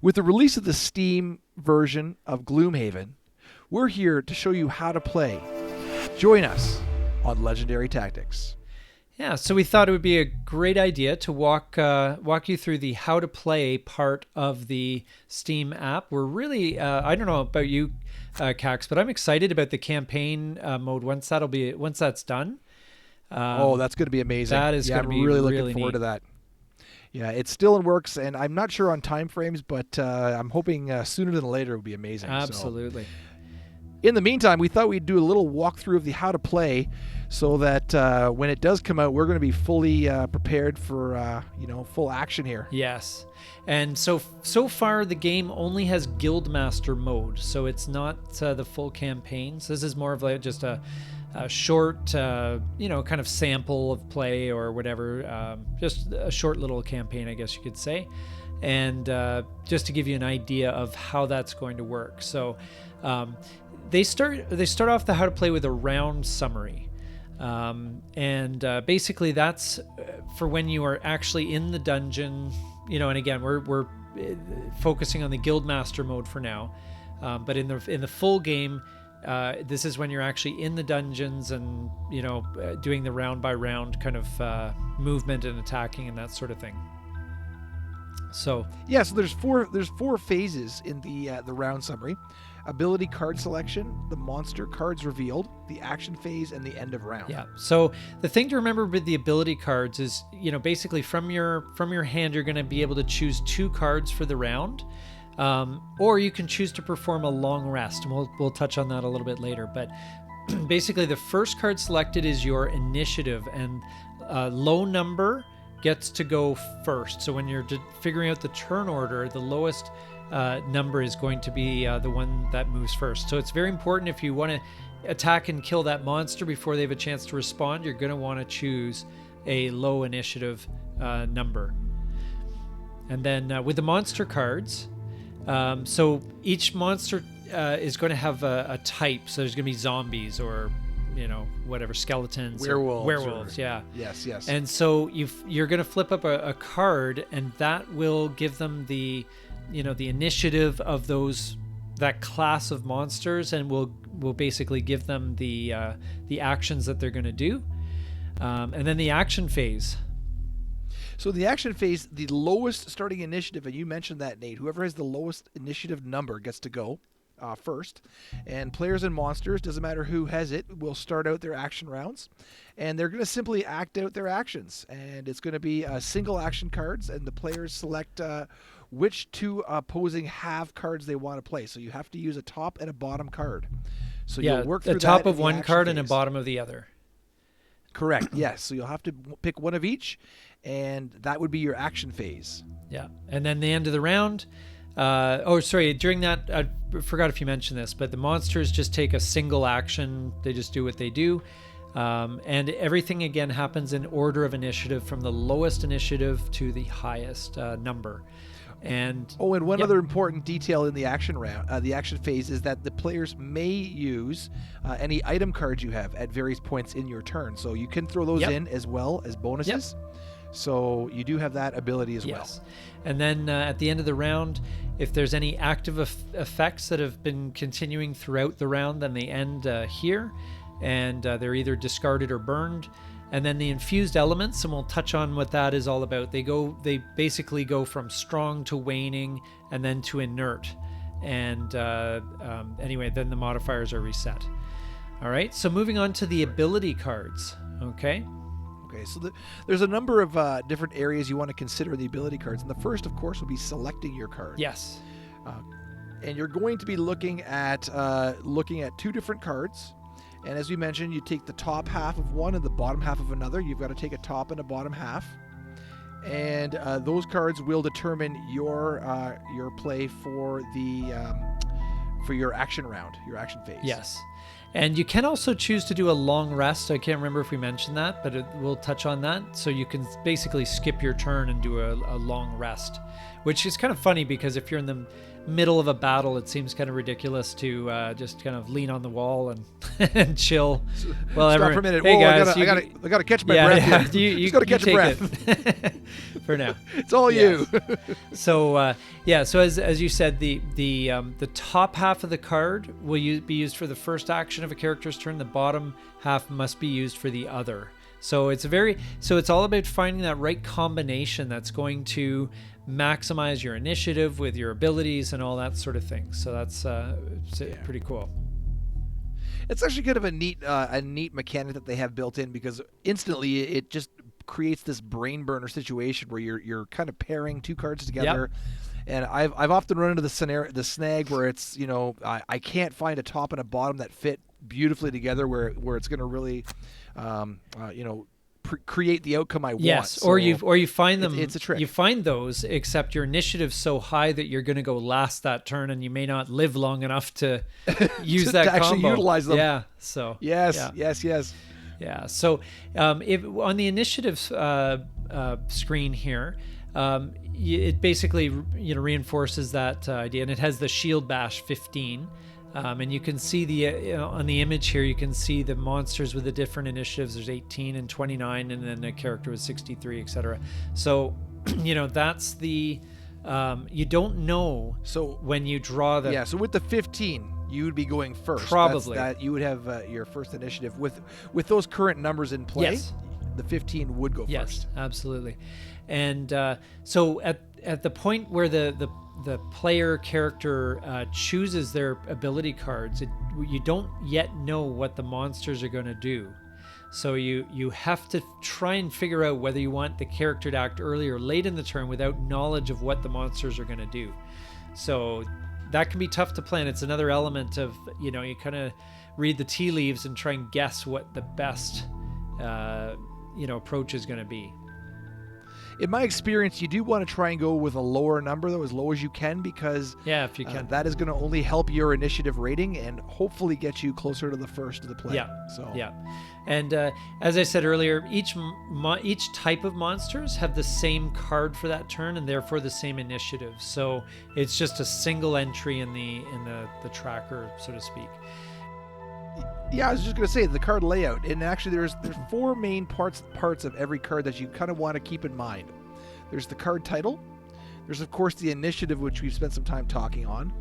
With the release of the Steam version of Gloomhaven, we're here to show you how to play. Join us on Legendary Tactics. Yeah, so we thought it would be a great idea to walk you through the how to play part of the Steam app. We're really, I don't know about you, Cax, but I'm excited about the campaign mode once that's done. That's going to be amazing. That is going to be I'm really really looking forward neat. to that. Yeah, it's still in works, and I'm not sure on time frames, but I'm hoping sooner than later will be amazing. Absolutely. So, in the meantime, we thought we'd do a little walkthrough of the how to play, so that when it does come out, we're going to be fully prepared for full action here. Yes. And so far the game only has Guildmaster mode, so it's not the full campaign. So this is more of like just a short, kind of sample of play or whatever, just a short little campaign, I guess you could say. And just to give you an idea of how that's going to work. So they start off the how to play with a round summary. Basically that's for when you are actually in the dungeon, and again, we're focusing on the Guildmaster mode for now. But in the full game, this is when you're actually in the dungeons and, doing the round by round kind of movement and attacking and that sort of thing. So there's four phases in the round summary: ability card selection, the monster cards revealed, the action phase, and the end of round. Yeah. So the thing to remember with the ability cards is, basically from your hand, you're going to be able to choose 2 cards for the round, or you can choose to perform a long rest, and we'll touch on that a little bit later. But basically, the first card selected is your initiative, and low number gets to go first. So when you're figuring out the turn order, the lowest number is going to be the one that moves first. So it's very important, if you want to attack and kill that monster before they have a chance to respond, you're going to want to choose a low initiative number. And then with the monster cards, so each monster is going to have a type. So there's going to be zombies or whatever, skeletons, werewolves, yeah. Yes. And so you're going to flip up a card, and that will give them the initiative of that class of monsters, and will basically give them the actions that they're going to do, and then the action phase. So the action phase, the lowest starting initiative, and you mentioned that, Nate. Whoever has the lowest initiative number gets to go first, and players and monsters, doesn't matter who has it, will start out their action rounds, and they're going to simply act out their actions, and it's going to be single action cards, and the players select which 2 opposing half cards they want to play. So you have to use a top and a bottom card. So you'll work through a top that of in one the card action and a phase. bottom of the other. Correct. Yes. So you'll have to pick one of each, and that would be your action phase. Yeah. And then the end of the round. During that, I forgot if you mentioned this, but the monsters just take a single action. They just do what they do. And everything, again, happens in order of initiative from the lowest initiative to the highest number. And one other important detail in the action round, the action phase, is that the players may use any item cards you have at various points in your turn. So you can throw those in as well as bonuses. Yep. So you do have that ability as well. And then at the end of the round, if there's any active effects that have been continuing throughout the round, then they end here, and they're either discarded or burned. And then the infused elements, and we'll touch on what that is all about. They basically go from strong to waning, and then to inert. And anyway, then the modifiers are reset. All right, so moving on to the ability cards. Okay, so there's a number of different areas you want to consider the ability cards. And the first, of course, will be selecting your card. Yes. And you're going to be looking at 2 different cards. And as we mentioned, you take the top half of one and the bottom half of another. You've got to take a top and a bottom half. And those cards will determine your play for your action round, your action phase. Yes. And you can also choose to do a long rest. I can't remember if we mentioned that, but we'll touch on that. So you can basically skip your turn and do a long rest, which is kind of funny because if you're in the middle of a battle, it seems kind of ridiculous to just kind of lean on the wall and and chill. Well, Stop for a minute. Hey Whoa, guys, I gotta catch my yeah, breath yeah, here. you Just gotta catch take a breath. it for now. It's all you. So so as you said, the top half of the card will be used for the first action of a character's turn. The bottom half must be used for the other. So it's all about finding that right combination that's going to maximize your initiative with your abilities and all that sort of thing. So that's pretty cool. It's actually kind of a neat mechanic that they have built in, because instantly it just creates this brain burner situation where you're kind of pairing two cards together. Yep. And I've often run into the snag where it's, I can't find a top and a bottom that fit beautifully together where it's going to really create the outcome I want. Yes, so or you find them. It's a trick. You find those, except your initiative's so high that you're going to go last that turn, and you may not live long enough to use that to actually combo. Utilize them. Yeah. So yes. Yeah. So if on the initiative screen here, it basically reinforces that idea, and it has the shield bash 15. And you can see on the image here, you can see the monsters with the different initiatives. There's 18 and 29, and then a character with 63, etc. So, that's the you don't know. So when you draw the so with the 15, you would be going first. Probably that you would have your first initiative with those current numbers in play. Yes. The 15 would go first. Yes, absolutely. And so at the point where the player character chooses their ability cards, you don't yet know what the monsters are going to do. So you have to try and figure out whether you want the character to act early or late in the turn without knowledge of what the monsters are going to do. So that can be tough to plan. It's another element of, you kind of read the tea leaves and try and guess what the best approach is going to be. In my experience, you do want to try and go with a lower number, though, as low as you can, because if you can, that is going to only help your initiative rating and hopefully get you closer to the first of the play. And as I said earlier, each type of monsters have the same card for that turn and therefore the same initiative. So it's just a single entry in the tracker, so to speak. Yeah, I was just going to say the card layout, and actually there's 4 main parts of every card that you kind of want to keep in mind. There's the card title. There's of course the initiative, which we've spent some time talking on.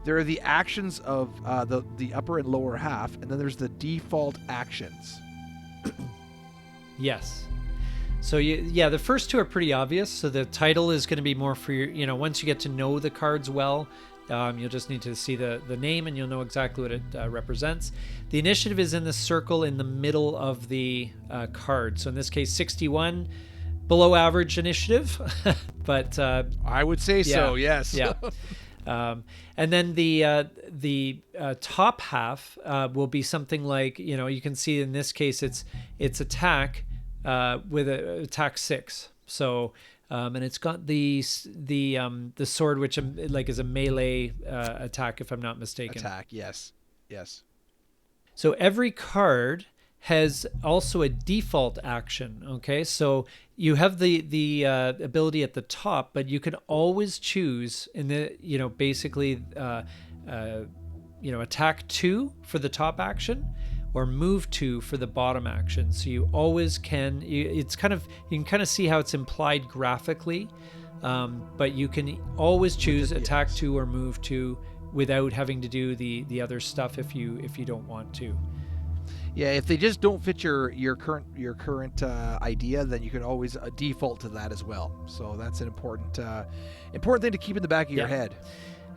There are the actions of the upper and lower half, and then there's the default actions. Yes. So the first 2 are pretty obvious. So the title is going to be more for your, once you get to know the cards well. You'll just need to see the name and you'll know exactly what it represents. The initiative is in the circle in the middle of the card. So in this case, 61, below average initiative, but I would say so. Yes. Yeah. And then the top half will be something like, you can see in this case it's attack with attack 6. So. And it's got the sword, which is a melee attack, if I'm not mistaken. Attack, yes. So every card has also a default action. Okay, so you have the ability at the top, but you can always choose in the basically attack 2 for the top action, or move 2 for the bottom action. So you always can. You can kind of see how it's implied graphically, but you can always choose attack 2 or move 2 without having to do the other stuff if you don't want to. Yeah, if they just don't fit your current idea, then you can always default to that as well. So that's an important thing to keep in the back of your head.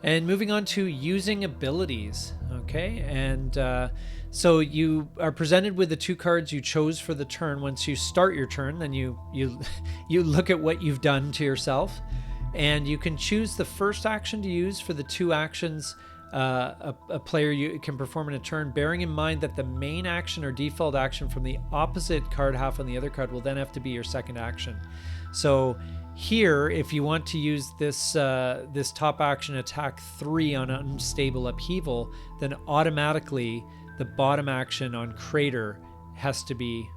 And moving on to using abilities, okay? And so you are presented with the 2 cards you chose for the turn. Once you start your turn, then you look at what you've done to yourself, and you can choose the first action to use for the 2 actions a player can perform in a turn, bearing in mind that the main action or default action from the opposite card half on the other card will then have to be your second action. So here, if you want to use this top action attack 3 on unstable upheaval, then automatically the bottom action on crater has to be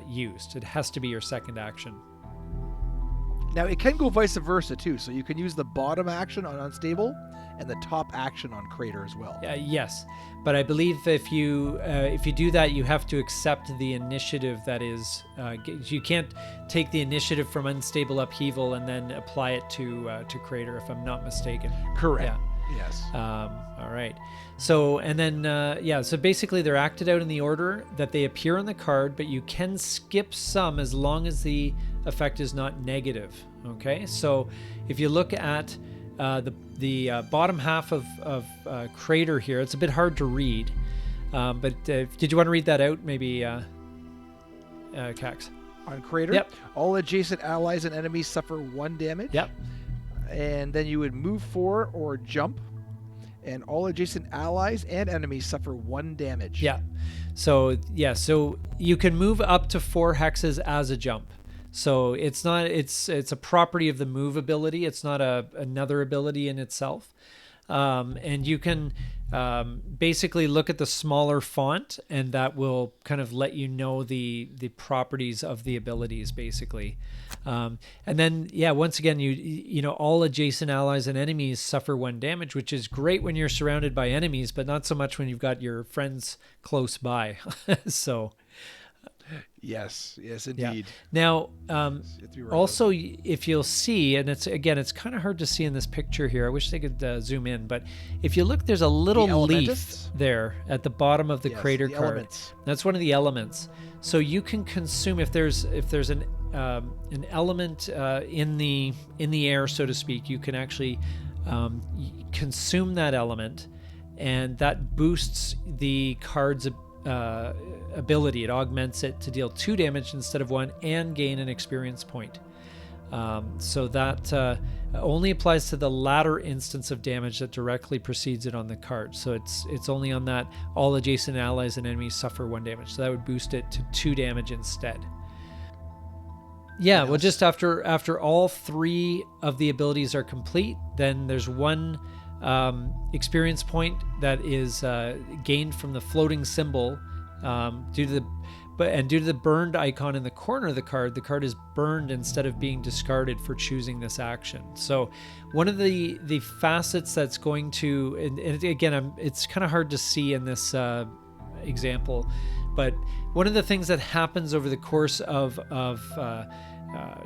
used. It has to be your second action. Now, it can go vice versa, too. So you can use the bottom action on Unstable and the top action on Crater as well. Yes, but I believe if you do that, you have to accept the initiative that is. You can't take the initiative from Unstable Upheaval and then apply it to Crater, if I'm not mistaken. Correct. Yeah. Yes. All right. So, and then, so basically they're acted out in the order that they appear on the card, but you can skip some as long as the effect is not negative. Okay. So if you look at the bottom half of Crater here, it's a bit hard to read. But did you want to read that out? Maybe, Cax? On Crater? Yep. All adjacent allies and enemies suffer 1 damage. Yep. And then you would move 4 or jump, and all adjacent allies and enemies suffer 1 damage. Yeah. So you can move up to 4 hexes as a jump. So it's a property of the move ability. It's not another ability in itself. And you can basically look at the smaller font, and that will kind of let you know the properties of the abilities, basically. And then, once again, you know, all adjacent allies and enemies suffer 1 damage, which is great when you're surrounded by enemies, but not so much when you've got your friends close by. So. Yes, indeed. Yeah. Now, also, if you'll see, and it's kind of hard to see in this picture here. I wish they could zoom in, but if you look, there's a little leaf there at the bottom of the Crater card. Elements. That's one of the elements. So you can consume if there's an element in the air, so to speak. You can actually consume that element, and that boosts the card's ability. It augments it to deal 2 damage instead of 1 and gain an experience point. So that only applies to the latter instance of damage that directly precedes it on the card. So it's only on that all adjacent allies and enemies suffer 1 damage. So that would boost it to 2 damage instead. Yeah, yes. Well, just after all 3 of the abilities are complete, then there's 1 experience point that is gained from the floating symbol due to the burned icon in the corner of the card is burned instead of being discarded for choosing this action. So one of the facets that's going to, and again, it's kind of hard to see in this example, but one of the things that happens over the course of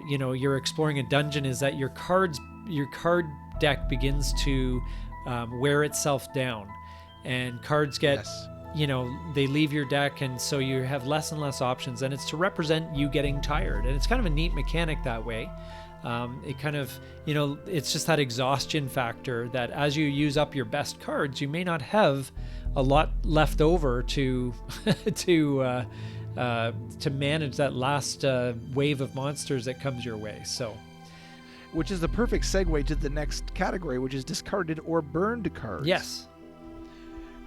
you know, you're exploring a dungeon is that your card deck begins to wear itself down, and cards get, you know, they leave your deck, and so you have less and less options, and it's to represent you getting tired. And it's kind of a neat mechanic that way. It kind of, you know, it's just that exhaustion factor that as you use up your best cards, you may not have a lot left over to to manage that last wave of monsters that comes your way. So, which is the perfect segue to the next category, which is discarded or burned cards. Yes.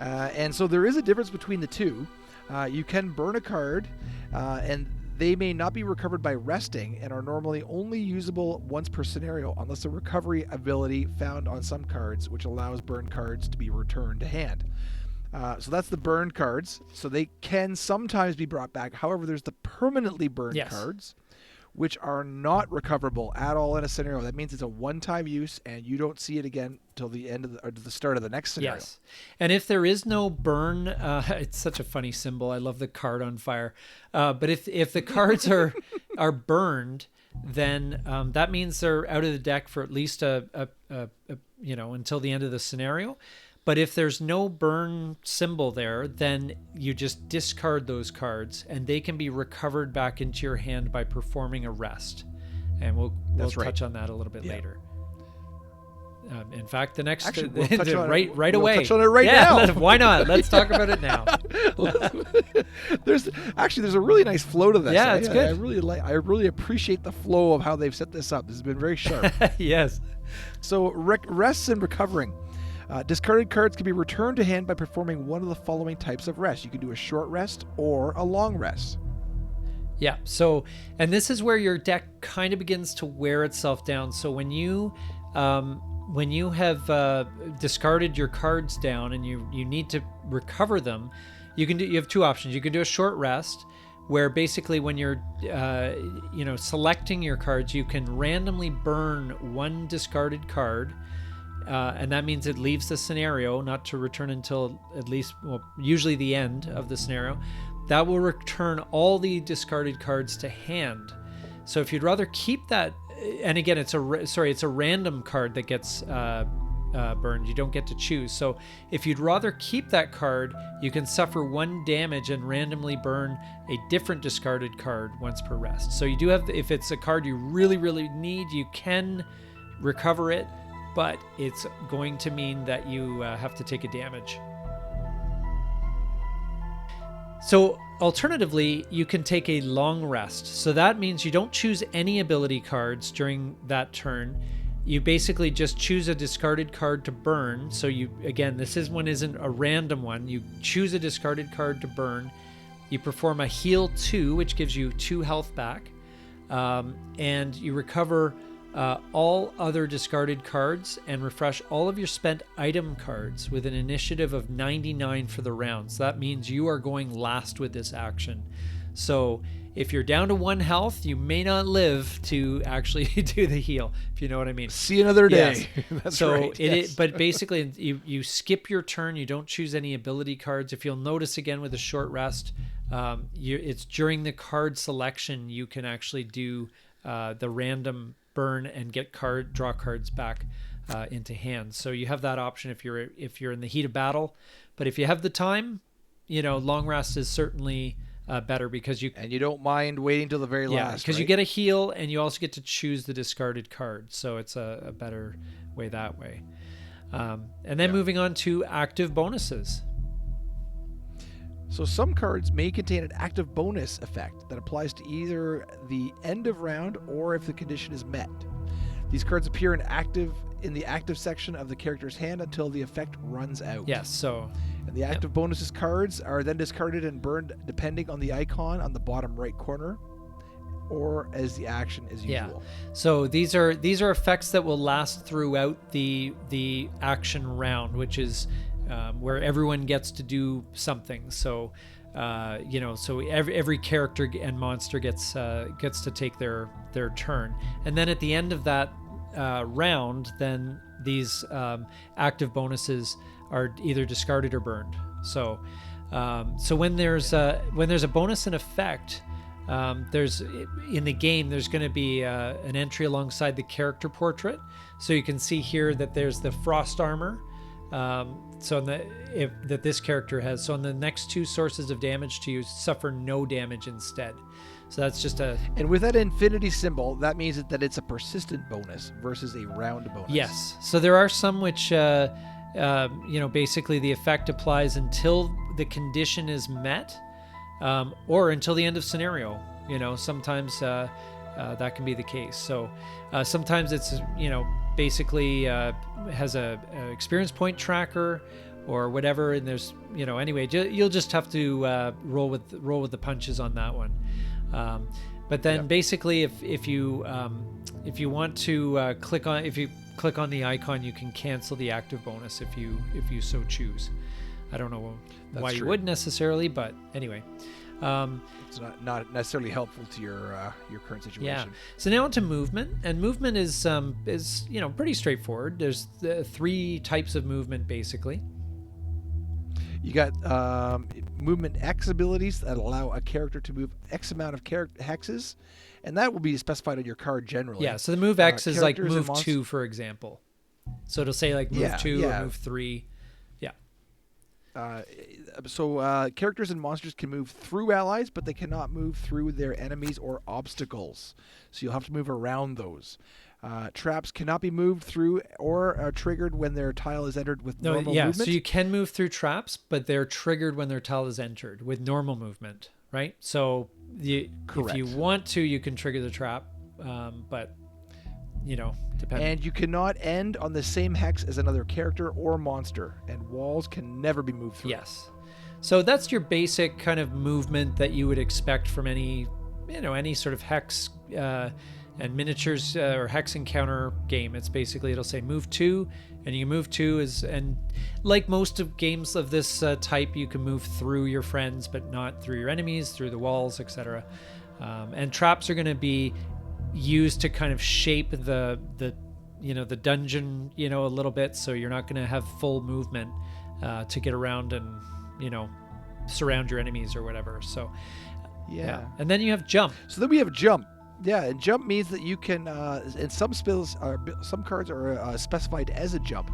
And so there is a difference between the two. You can burn a card, and they may not be recovered by resting and are normally only usable once per scenario, unless a recovery ability found on some cards, which allows burned cards to be returned to hand. So that's the burned cards. So they can sometimes be brought back. However, there's the permanently burned cards, which are not recoverable at all in a scenario. That means it's a one-time use, and you don't see it again till the end of or the start of the next scenario. Yes, and if there is no burn, it's such a funny symbol. I love the card on fire. But if the cards are burned, then that means they're out of the deck for at least a you know, until the end of the scenario. But if there's no burn symbol there, then you just discard those cards, and they can be recovered back into your hand by performing a rest. And we'll touch on that a little bit later. In fact, the next we'll touch on right away. We'll touch on it right now. Why not? Let's talk about it now. There's a really nice flow to this. Yeah, it's good. I really appreciate the flow of how they've set this up. This has been very sharp. Yes. So rests and recovering. Discarded cards can be returned to hand by performing one of the following types of rest. You can do a short rest or a long rest. Yeah, so, and this is where your deck kind of begins to wear itself down. So when you have discarded your cards down and you need to recover them, you have 2 options. You can do a short rest, where basically when you're selecting your cards, you can randomly burn one discarded card, and that means it leaves the scenario, not to return until at least, well, usually the end of the scenario. That will return all the discarded cards to hand. So if you'd rather keep that, and again, it's a random card that gets burned. You don't get to choose. So if you'd rather keep that card, you can suffer 1 damage and randomly burn a different discarded card once per rest. So you do have, if it's a card you really, really need, you can recover it, but it's going to mean that you have to take a damage. So alternatively, you can take a long rest. So that means you don't choose any ability cards during that turn. You basically just choose a discarded card to burn. So you, again, this isn't a random one. You choose a discarded card to burn. You perform a heal 2, which gives you 2 health back. And you recover all other discarded cards and refresh all of your spent item cards with an initiative of 99 for the round. So that means you are going last with this action. So if you're down to 1 health, you may not live to actually do the heal, if you know what I mean. See another day. Yes. That's so right. Yes. But basically, you skip your turn. You don't choose any ability cards. If you'll notice again with a short rest, it's during the card selection you can actually do the random burn and get draw cards back into hand. So you have that option if you're in the heat of battle. But if you have the time, long rest is certainly better because you don't mind waiting till the very last. Because you get a heal and you also get to choose the discarded card. So it's a better way that way. And then moving on to active bonuses. So some cards may contain an active bonus effect that applies to either the end of round or if the condition is met. These cards appear in the active section of the character's hand until the effect runs out. Yes, so... And the active bonuses cards are then discarded and burned depending on the icon on the bottom right corner or as the action is usual. Yeah. So these are effects that will last throughout the action round, which is where everyone gets to do something. So so every character and monster gets to take their turn, and then at the end of that round, then these active bonuses are either discarded or burned. So when there's a bonus in effect, there's in the game there's going to be an entry alongside the character portrait. So you can see here that there's the frost armor. That this character has. So on the next 2 sources of damage to you, suffer no damage instead. So that's just and with that infinity symbol, that means that it's a persistent bonus versus a round bonus. Yes. So there are some which basically the effect applies until the condition is met, or until the end of scenario. Sometimes that can be the case. So sometimes it's basically has a experience point tracker or whatever, and there's anyway you'll just have to roll with the punches on that one. But then basically if you want to click on the icon, you can cancel the active bonus if you so choose. I don't know why you would necessarily, but anyway. It's not necessarily helpful to your current situation. Yeah. So now onto movement, and movement is pretty straightforward. There's 3 types of movement basically. You got movement X abilities that allow a character to move X amount of hexes, and that will be specified on your card generally. Yeah. So the move X is like move 2, for example. So it'll say like move 2 or move 3. Characters and monsters can move through allies, but they cannot move through their enemies or obstacles. So you'll have to move around those. Traps cannot be moved through or are triggered when their tile is entered with normal movement. So you can move through traps, but they're triggered when their tile is entered with normal movement, right? So if you want to, you can trigger the trap, but depending. And you cannot end on the same hex as another character or monster, and walls can never be moved through. Yes. So that's your basic kind of movement that you would expect from any sort of hex And miniatures or hex encounter game, it's basically, it'll say move 2, and you move 2 is, and like most of games of this type, you can move through your friends, but not through your enemies, through the walls, etc. And traps are going to be used to kind of shape the dungeon, a little bit, so you're not going to have full movement to get around and, surround your enemies or whatever. So yeah. And then you have jump. So then we have jump. Yeah, and jump means that you can, and some spells, some cards are specified as a jump,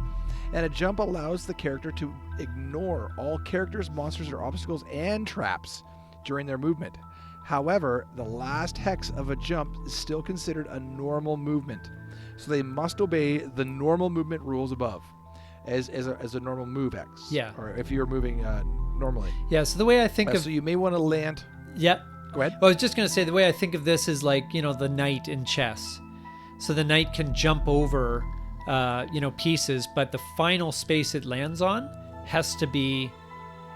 and a jump allows the character to ignore all characters, monsters, or obstacles and traps during their movement. However, the last hex of a jump is still considered a normal movement, so they must obey the normal movement rules above, as a normal move hex. Yeah. Or if you're moving normally. Yeah. So the way I think of, so you may want to land. Yeah. Go ahead. Well, I was just going to say, the way I think of this is like, the knight in chess. So the knight can jump over, pieces, but the final space it lands on has to be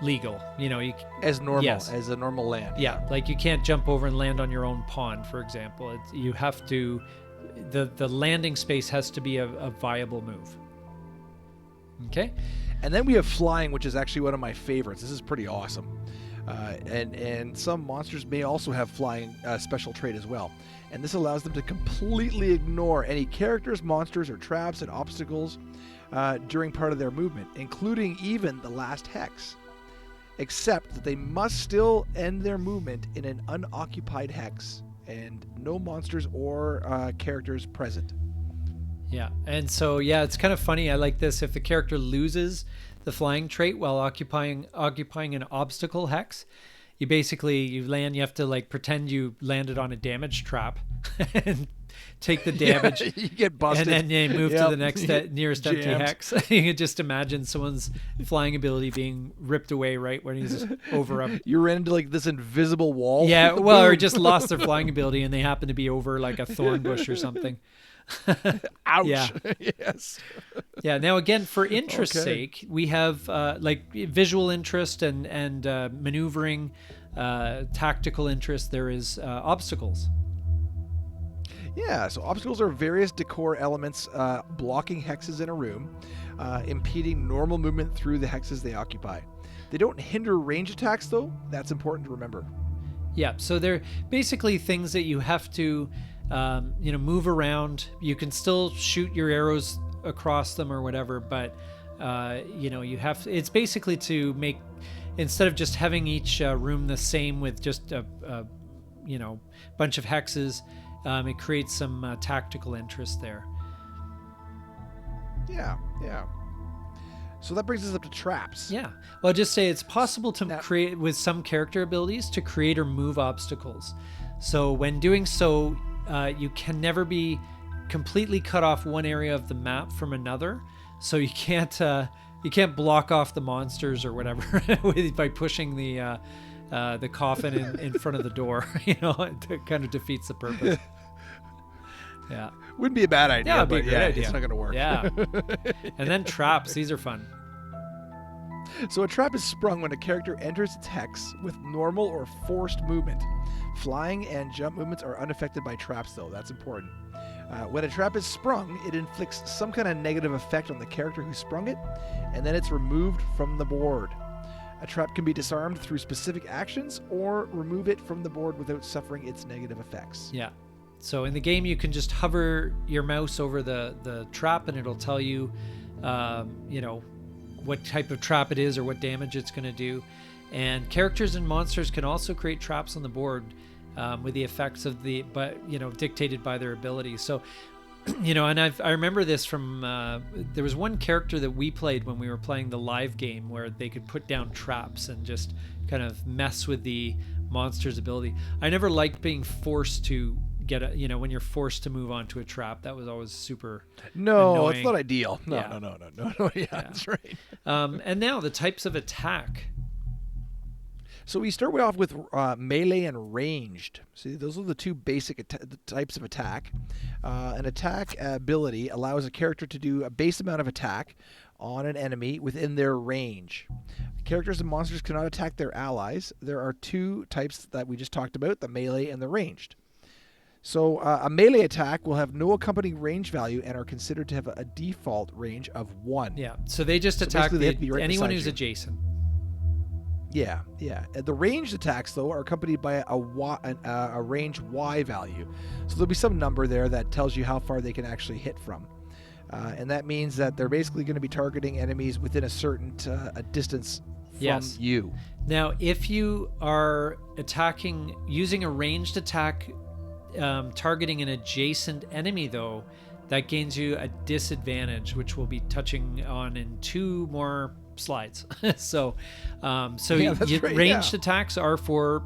legal. As normal, yes. as a normal land. Yeah, like you can't jump over and land on your own pawn, for example. You have to, the landing space has to be a viable move. Okay. And then we have flying, which is actually one of my favorites. This is pretty awesome. And some monsters may also have flying special trait as well. And this allows them to completely ignore any characters, monsters, or traps and obstacles during part of their movement, including even the last hex. Except that they must still end their movement in an unoccupied hex, and no monsters or characters present. Yeah, and so, it's kind of funny. I like this. If the character loses the flying trait while occupying an obstacle hex, you land, you have to like pretend you landed on a damage trap and take the damage. Yeah, you get busted. And then you move to the next nearest empty hex. You can just imagine someone's flying ability being ripped away right when he's over up. You ran into like this invisible wall. Yeah, well, or just lost their flying ability and they happen to be over like a thorn bush or something. Ouch. Yeah. Yes. Yeah. Now, again, for interest's sake, we have like visual interest and maneuvering, tactical interest. There is obstacles. Yeah, so obstacles are various decor elements blocking hexes in a room, impeding normal movement through the hexes they occupy. They don't hinder range attacks, though. That's important to remember. Yeah, so they're basically things that you have to, move around. You can still shoot your arrows across them or whatever, but, you have, it's basically to make, instead of just having each room the same with just a bunch of hexes, it creates some tactical interest there. Yeah. So that brings us up to traps. Yeah. Well, I'll just say it's possible to create, with some character abilities, to create or move obstacles. So when doing so, you can never be completely cut off one area of the map from another. So you can't block off the monsters or whatever by pushing the coffin in front of the door. It kind of defeats the purpose. Yeah. Wouldn't be a bad idea. Yeah, it'd be a great idea. It's not going to work. Yeah. And then traps. These are fun. So a trap is sprung when a character enters its hex with normal or forced movement. Flying and jump movements are unaffected by traps, though. That's important. When a trap is sprung, it inflicts some kind of negative effect on the character who sprung it, and then it's removed from the board. A trap can be disarmed through specific actions or remove it from the board without suffering its negative effects. Yeah. So in the game, you can just hover your mouse over the trap and it'll tell you, what type of trap it is or what damage it's going to do. And characters and monsters can also create traps on the board with the effects of dictated by their abilities. So, and I remember this from, there was one character that we played when we were playing the live game where they could put down traps and just kind of mess with the monster's ability. I never liked being forced to get when you're forced to move onto a trap. That was always super annoying. It's not ideal. No. Yeah, that's right. And now the types of attack. So we start off with melee and ranged. See, those are the two basic types of attack. An attack ability allows a character to do a base amount of attack on an enemy within their range. Characters and monsters cannot attack their allies. There are two types that we just talked about, the melee and the ranged. So a melee attack will have no accompanying range value and are considered to have a default range of 1. Yeah. So they just So attack basically they have to be right anyone beside who's you. adjacent. Yeah, yeah. The ranged attacks, though, are accompanied by a range Y value. So there'll be some number there that tells you how far they can actually hit from. And that means that they're basically going to be targeting enemies within a certain a distance from you. Now, if you are attacking using a ranged attack, targeting an adjacent enemy, though, that gains you a disadvantage, which we'll be touching on in 2 more slides. so Yeah, that's right, ranged yeah. attacks are for,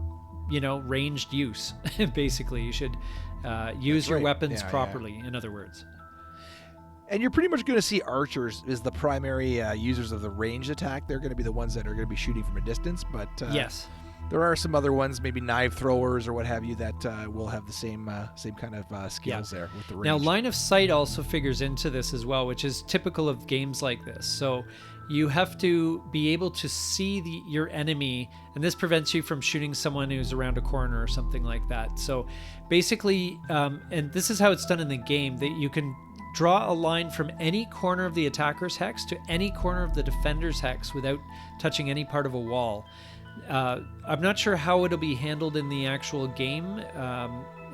ranged use. Basically, you should use your right. weapons Yeah, properly, in other words. And you're pretty much going to see archers as the primary users of the ranged attack. They're going to be the ones that are going to be shooting from a distance. But Yes. there are some other ones, maybe knife throwers or what have you, that will have the same kind of skills there with the range. Now, line of sight also figures into this as well, which is typical of games like this. So you have to be able to see your enemy, and this prevents you from shooting someone who's around a corner or something like that. So basically, and this is how it's done in the game, that you can draw a line from any corner of the attacker's hex to any corner of the defender's hex without touching any part of a wall. I'm not sure how it'll be handled in the actual game.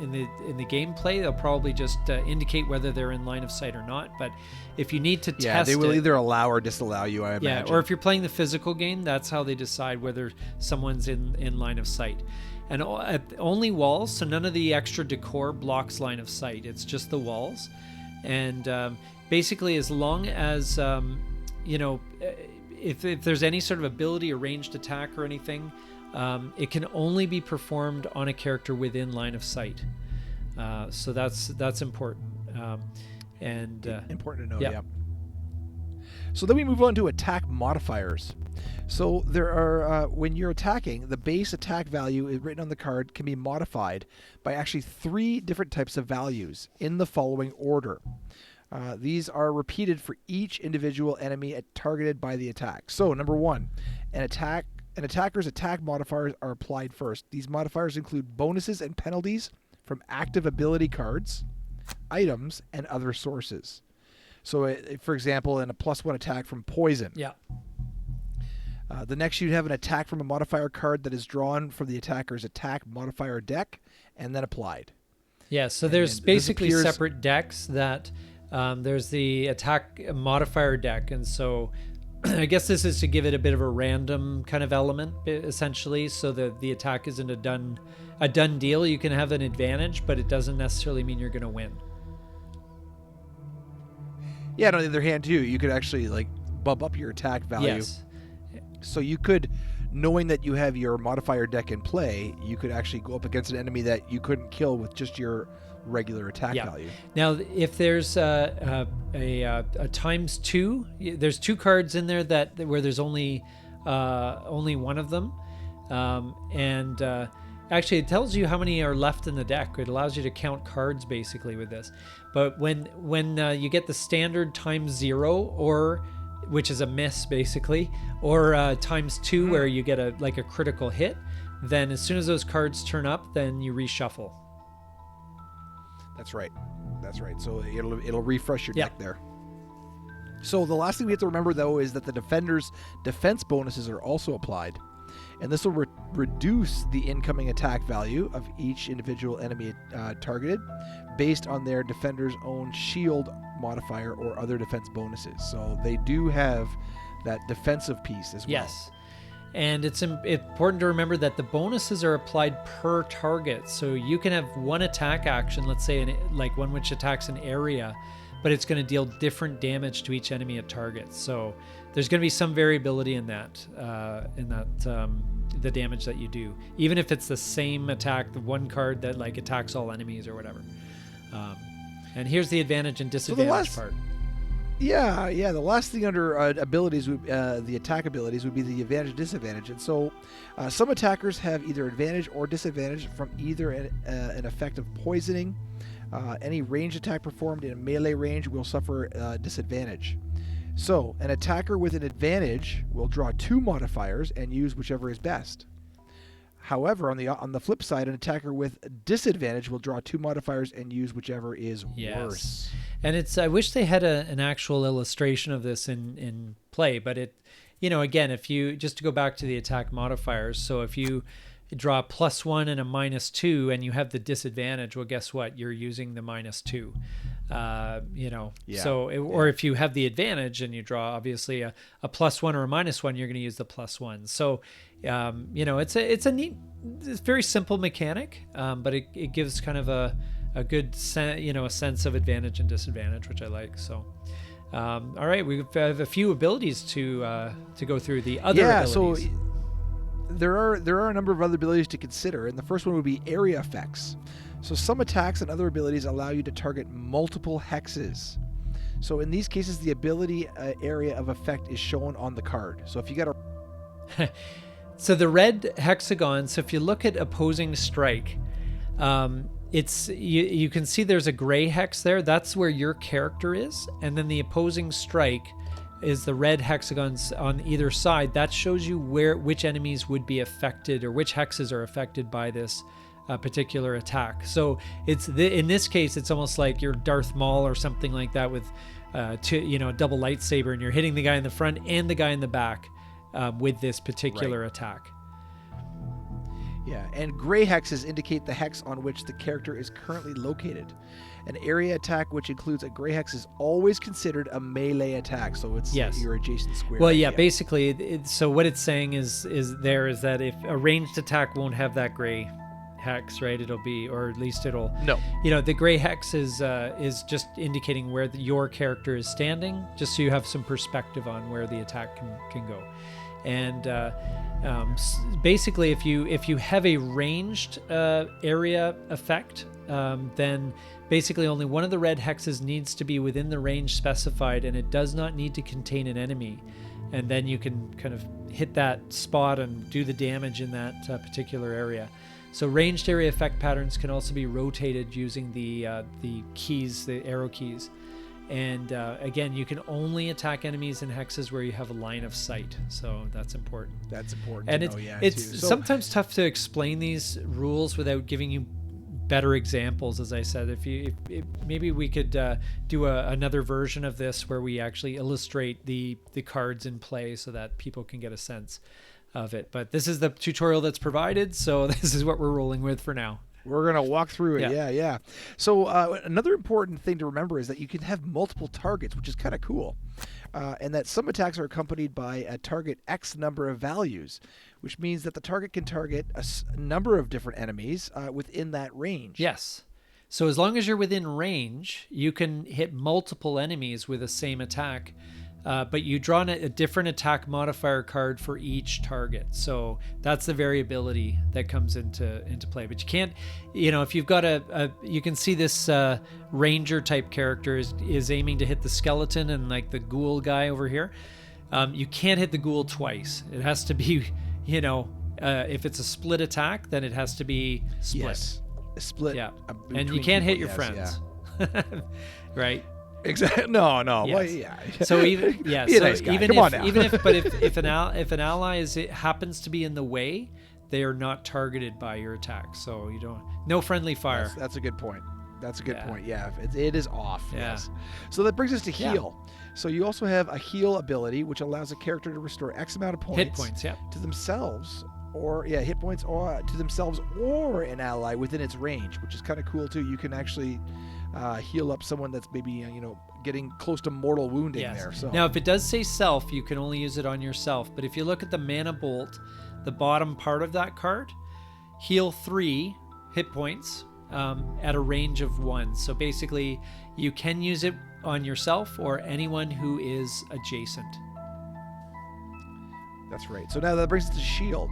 In the gameplay, they'll probably just indicate whether they're in line of sight or not. But if you need to test they will it, either allow or disallow you, I yeah, imagine. or if you're playing the physical game, that's how they decide whether someone's in line of sight. And only walls, so none of the extra decor blocks line of sight. It's just the walls. And basically, as long as if there's any sort of ability or ranged attack or anything, it can only be performed on a character within line of sight. So that's important. Important to know, yeah. yeah. So then we move on to attack modifiers. So there are, when you're attacking, the base attack value is written on the card can be modified by actually 3 different types of values in the following order. These are repeated for each individual enemy targeted by the attack. So number 1, an attacker's attack modifiers are applied first. These modifiers include bonuses and penalties from active ability cards, items, and other sources. So, for example, in a +1 attack from poison. Yeah. The next, you'd have an attack from a modifier card that is drawn from the attacker's attack modifier deck and then applied. Yeah, so there's And basically separate decks that there's the attack modifier deck. And so I guess this is to give it a bit of a random kind of element, essentially, so that the attack isn't a done deal. You can have an advantage, but it doesn't necessarily mean you're going to win. Yeah, and on the other hand, too, you could actually bump up your attack value. Yes. So you could, knowing that you have your modifier deck in play, you could actually go up against an enemy that you couldn't kill with just your regular attack value. Now, if there's a ×2, there's 2 cards in there where there's only one of them, and actually it tells you how many are left in the deck. It allows you to count cards basically with this. But when you get the standard ×0, or which is a miss basically, or ×2 where you get a critical hit, then as soon as those cards turn up, then you reshuffle. That's right. So it'll refresh your deck there. So the last thing we have to remember, though, is that the defender's defense bonuses are also applied. And this will reduce the incoming attack value of each individual enemy targeted based on their defender's own shield modifier or other defense bonuses. So they do have that defensive piece as well. Yes. And it's important to remember that the bonuses are applied per target. So you can have one attack action, let's say one which attacks an area, but it's going to deal different damage to each enemy it targets. So there's going to be some variability in that, the damage that you do, even if it's the same attack, the one card that attacks all enemies or whatever. And here's the advantage and disadvantage part. Yeah. The last thing under abilities, the attack abilities, would be the advantage and disadvantage. And so some attackers have either advantage or disadvantage from either an effect of poisoning. Any range attack performed in a melee range will suffer disadvantage. So an attacker with an advantage will draw 2 modifiers and use whichever is best. However, on the flip side, an attacker with disadvantage will draw 2 modifiers and use whichever is worse. And I wish they had an actual illustration of this in play, but again, if you, just to go back to the attack modifiers, so if you draw a +1 and a -2 and you have the disadvantage, well, guess what? You're using the -2. Or if you have the advantage and you draw obviously a +1 or a -1, you're going to use the +1. So, it's a neat, it's very simple mechanic, but it gives kind of a good a sense of advantage and disadvantage, which I like. So, all right, we have a few abilities to go through. The other abilities. So there are a number of other abilities to consider, and the first one would be area effects. So some attacks and other abilities allow you to target multiple hexes. So in these cases, the ability area of effect is shown on the card. So if you got a so the red hexagon. So if you look at opposing strike, it's you can see there's a gray hex there. That's where your character is, and then the opposing strike is the red hexagons on either side. That shows you which enemies would be affected, or which hexes are affected by this particular attack. So in this case, it's almost like you're Darth Maul or something like that with double lightsaber, and you're hitting the guy in the front and the guy in the back with this particular attack. Yeah, and gray hexes indicate the hex on which the character is currently located. An area attack which includes a gray hex is always considered a melee attack, so it's your adjacent square. Well, yeah, basically, so what it's saying is that if a ranged attack won't have that gray hex, right? It'll be, or at least it'll. No. The gray hex is just indicating where your character is standing, just so you have some perspective on where the attack can go. And basically, if you have a ranged area effect, then basically only one of the red hexes needs to be within the range specified, and it does not need to contain an enemy. And then you can kind of hit that spot and do the damage in that particular area. So ranged area effect patterns can also be rotated using the keys, the arrow keys. And again, you can only attack enemies in hexes where you have a line of sight. So that's important. That's important. And it's sometimes tough to explain these rules without giving you better examples. As I said, if maybe we could do another version of this where we actually illustrate the cards in play so that people can get a sense of it. But this is the tutorial that's provided, so this is what we're rolling with for now. We're going to walk through it. Yeah. So another important thing to remember is that you can have multiple targets, which is kind of cool. And that some attacks are accompanied by a target X number of values, which means that the target can target a number of different enemies within that range. Yes. So as long as you're within range, you can hit multiple enemies with the same attack. But you draw a different attack modifier card for each target. So that's the variability that comes into play. But you can't, if you've got you can see this ranger type character is aiming to hit the skeleton and like the ghoul guy over here. You can't hit the ghoul twice. It has to be, if it's a split attack, then it has to be split. Yes, a split. Yeah, and you can't hit your friends. Yeah. Right. Exactly. No. Yes. Well, yeah. So even nice guy. if an ally happens to be in the way, they are not targeted by your attack. So no friendly fire. That's a good point. That's a good point. Yeah, it is off. Yeah. Yes. So that brings us to heal. Yeah. So you also have a heal ability, which allows a character to restore X amount of points. Hit points. Yeah. To themselves. Hit points or to themselves or an ally within its range, which is kind of cool too. You can actually heal up someone that's maybe getting close to mortal wounding there. So now, if it does say self, you can only use it on yourself. But if you look at the mana bolt, the bottom part of that card, heal 3 hit points at a range of 1. So basically, you can use it on yourself or anyone who is adjacent. That's right. So now that brings us to shield.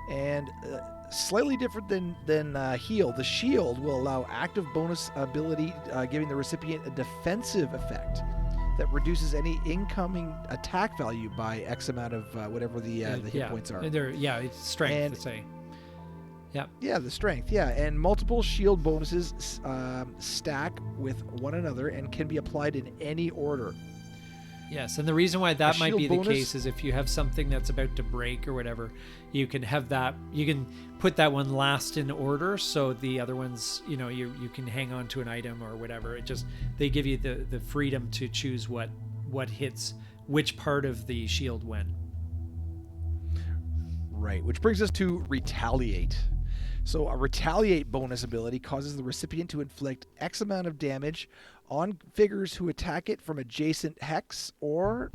And slightly different than heal. The shield will allow active bonus ability, giving the recipient a defensive effect that reduces any incoming attack value by X amount of whatever the hit points are. It's strength, let's say. Yeah. Yeah, the strength. Yeah, and multiple shield bonuses stack with one another and can be applied in any order. Yes, and the reason why that might shield be the bonus- case is if you have something that's about to break or whatever, you can have that. You can put that one last in order, so the other ones, you can hang on to an item or whatever. They give you the freedom to choose what hits which part of the shield when. Right, which brings us to retaliate. So a retaliate bonus ability causes the recipient to inflict X amount of damage on figures who attack it from adjacent hex for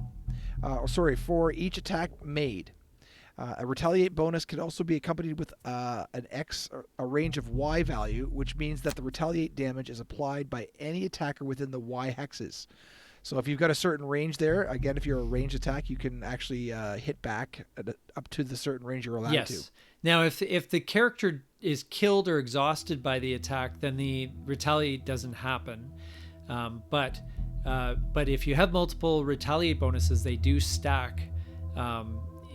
each attack made. A retaliate bonus can also be accompanied with an X, a range of Y value, which means that the retaliate damage is applied by any attacker within the Y hexes. So if you've got a certain range there, again, if you're a ranged attack, you can actually hit back up to the certain range you're allowed to. Yes. Now, if the character is killed or exhausted by the attack, then the retaliate doesn't happen. But if you have multiple retaliate bonuses, they do stack.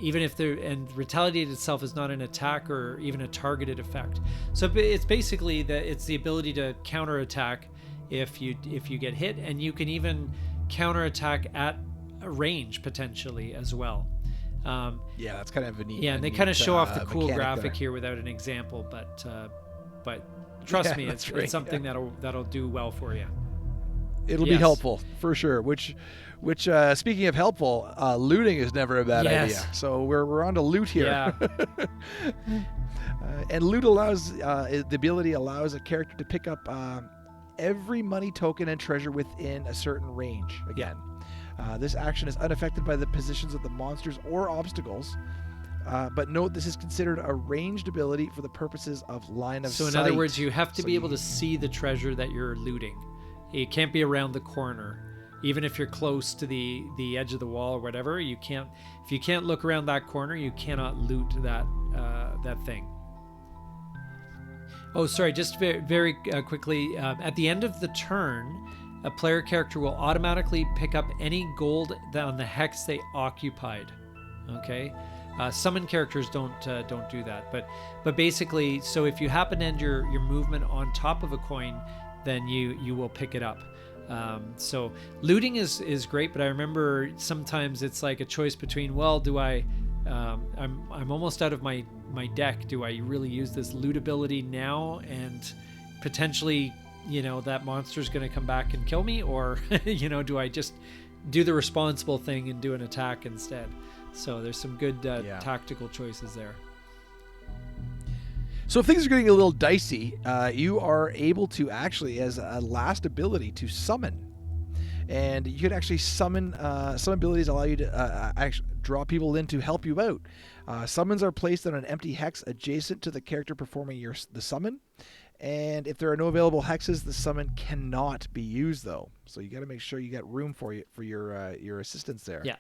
Even if and retaliate itself is not an attack or even a targeted effect. So it's basically it's the ability to counterattack if you get hit, and you can even counterattack at a range potentially as well. Yeah, that's kind of a neat. Yeah, and they kind of show off the cool graphic there here without an example, but trust me, it's something that'll do well for you. It'll be helpful for sure. Which speaking of helpful, looting is never a bad idea. So we're on to loot here. Yeah. And loot allows the ability allows a character to pick up every money token and treasure within a certain range. Again, this action is unaffected by the positions of the monsters or obstacles. But note, this is considered a ranged ability for the purposes of line of sight. So in other words, you have to be able to see the treasure that you're looting. It can't be around the corner. Even if you're close to the edge of the wall or whatever, you can't. If you can't look around that corner, you cannot loot that thing. Oh, sorry. Just very quickly. At the end of the turn, a player character will automatically pick up any gold on the hex they occupied. Okay. Summon characters don't do that, but basically, so if you happen to end your movement on top of a coin, then you will pick it up. So looting is great, but I remember sometimes it's like a choice between, well, do I I'm almost out of my deck. Do I really use this loot ability now and potentially, that monster's going to come back and kill me, or do I just do the responsible thing and do an attack instead? So there's some good tactical choices there. So if things are getting a little dicey, you are able to actually, as a last ability, to summon. And you can actually summon. Some abilities allow you to actually draw people in to help you out. Summons are placed on an empty hex adjacent to the character performing the summon. And if there are no available hexes, the summon cannot be used, though. So you got to make sure you got room for your assistance there. Yeah.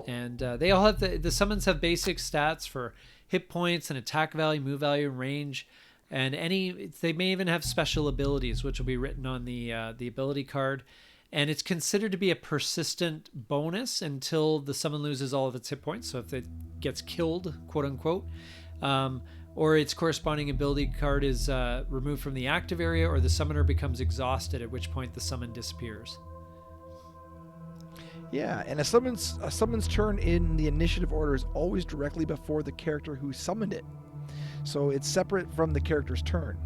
And they all have the summons have basic stats for hit points and attack value, move value, and range, and they may even have special abilities, which will be written on the ability card. And it's considered to be a persistent bonus until the summon loses all of its hit points. So if it gets killed, quote unquote, or its corresponding ability card is removed from the active area, or the summoner becomes exhausted, at which point the summon disappears. Yeah, and a summon's turn in the initiative order is always directly before the character who summoned it. So it's separate from the character's turn.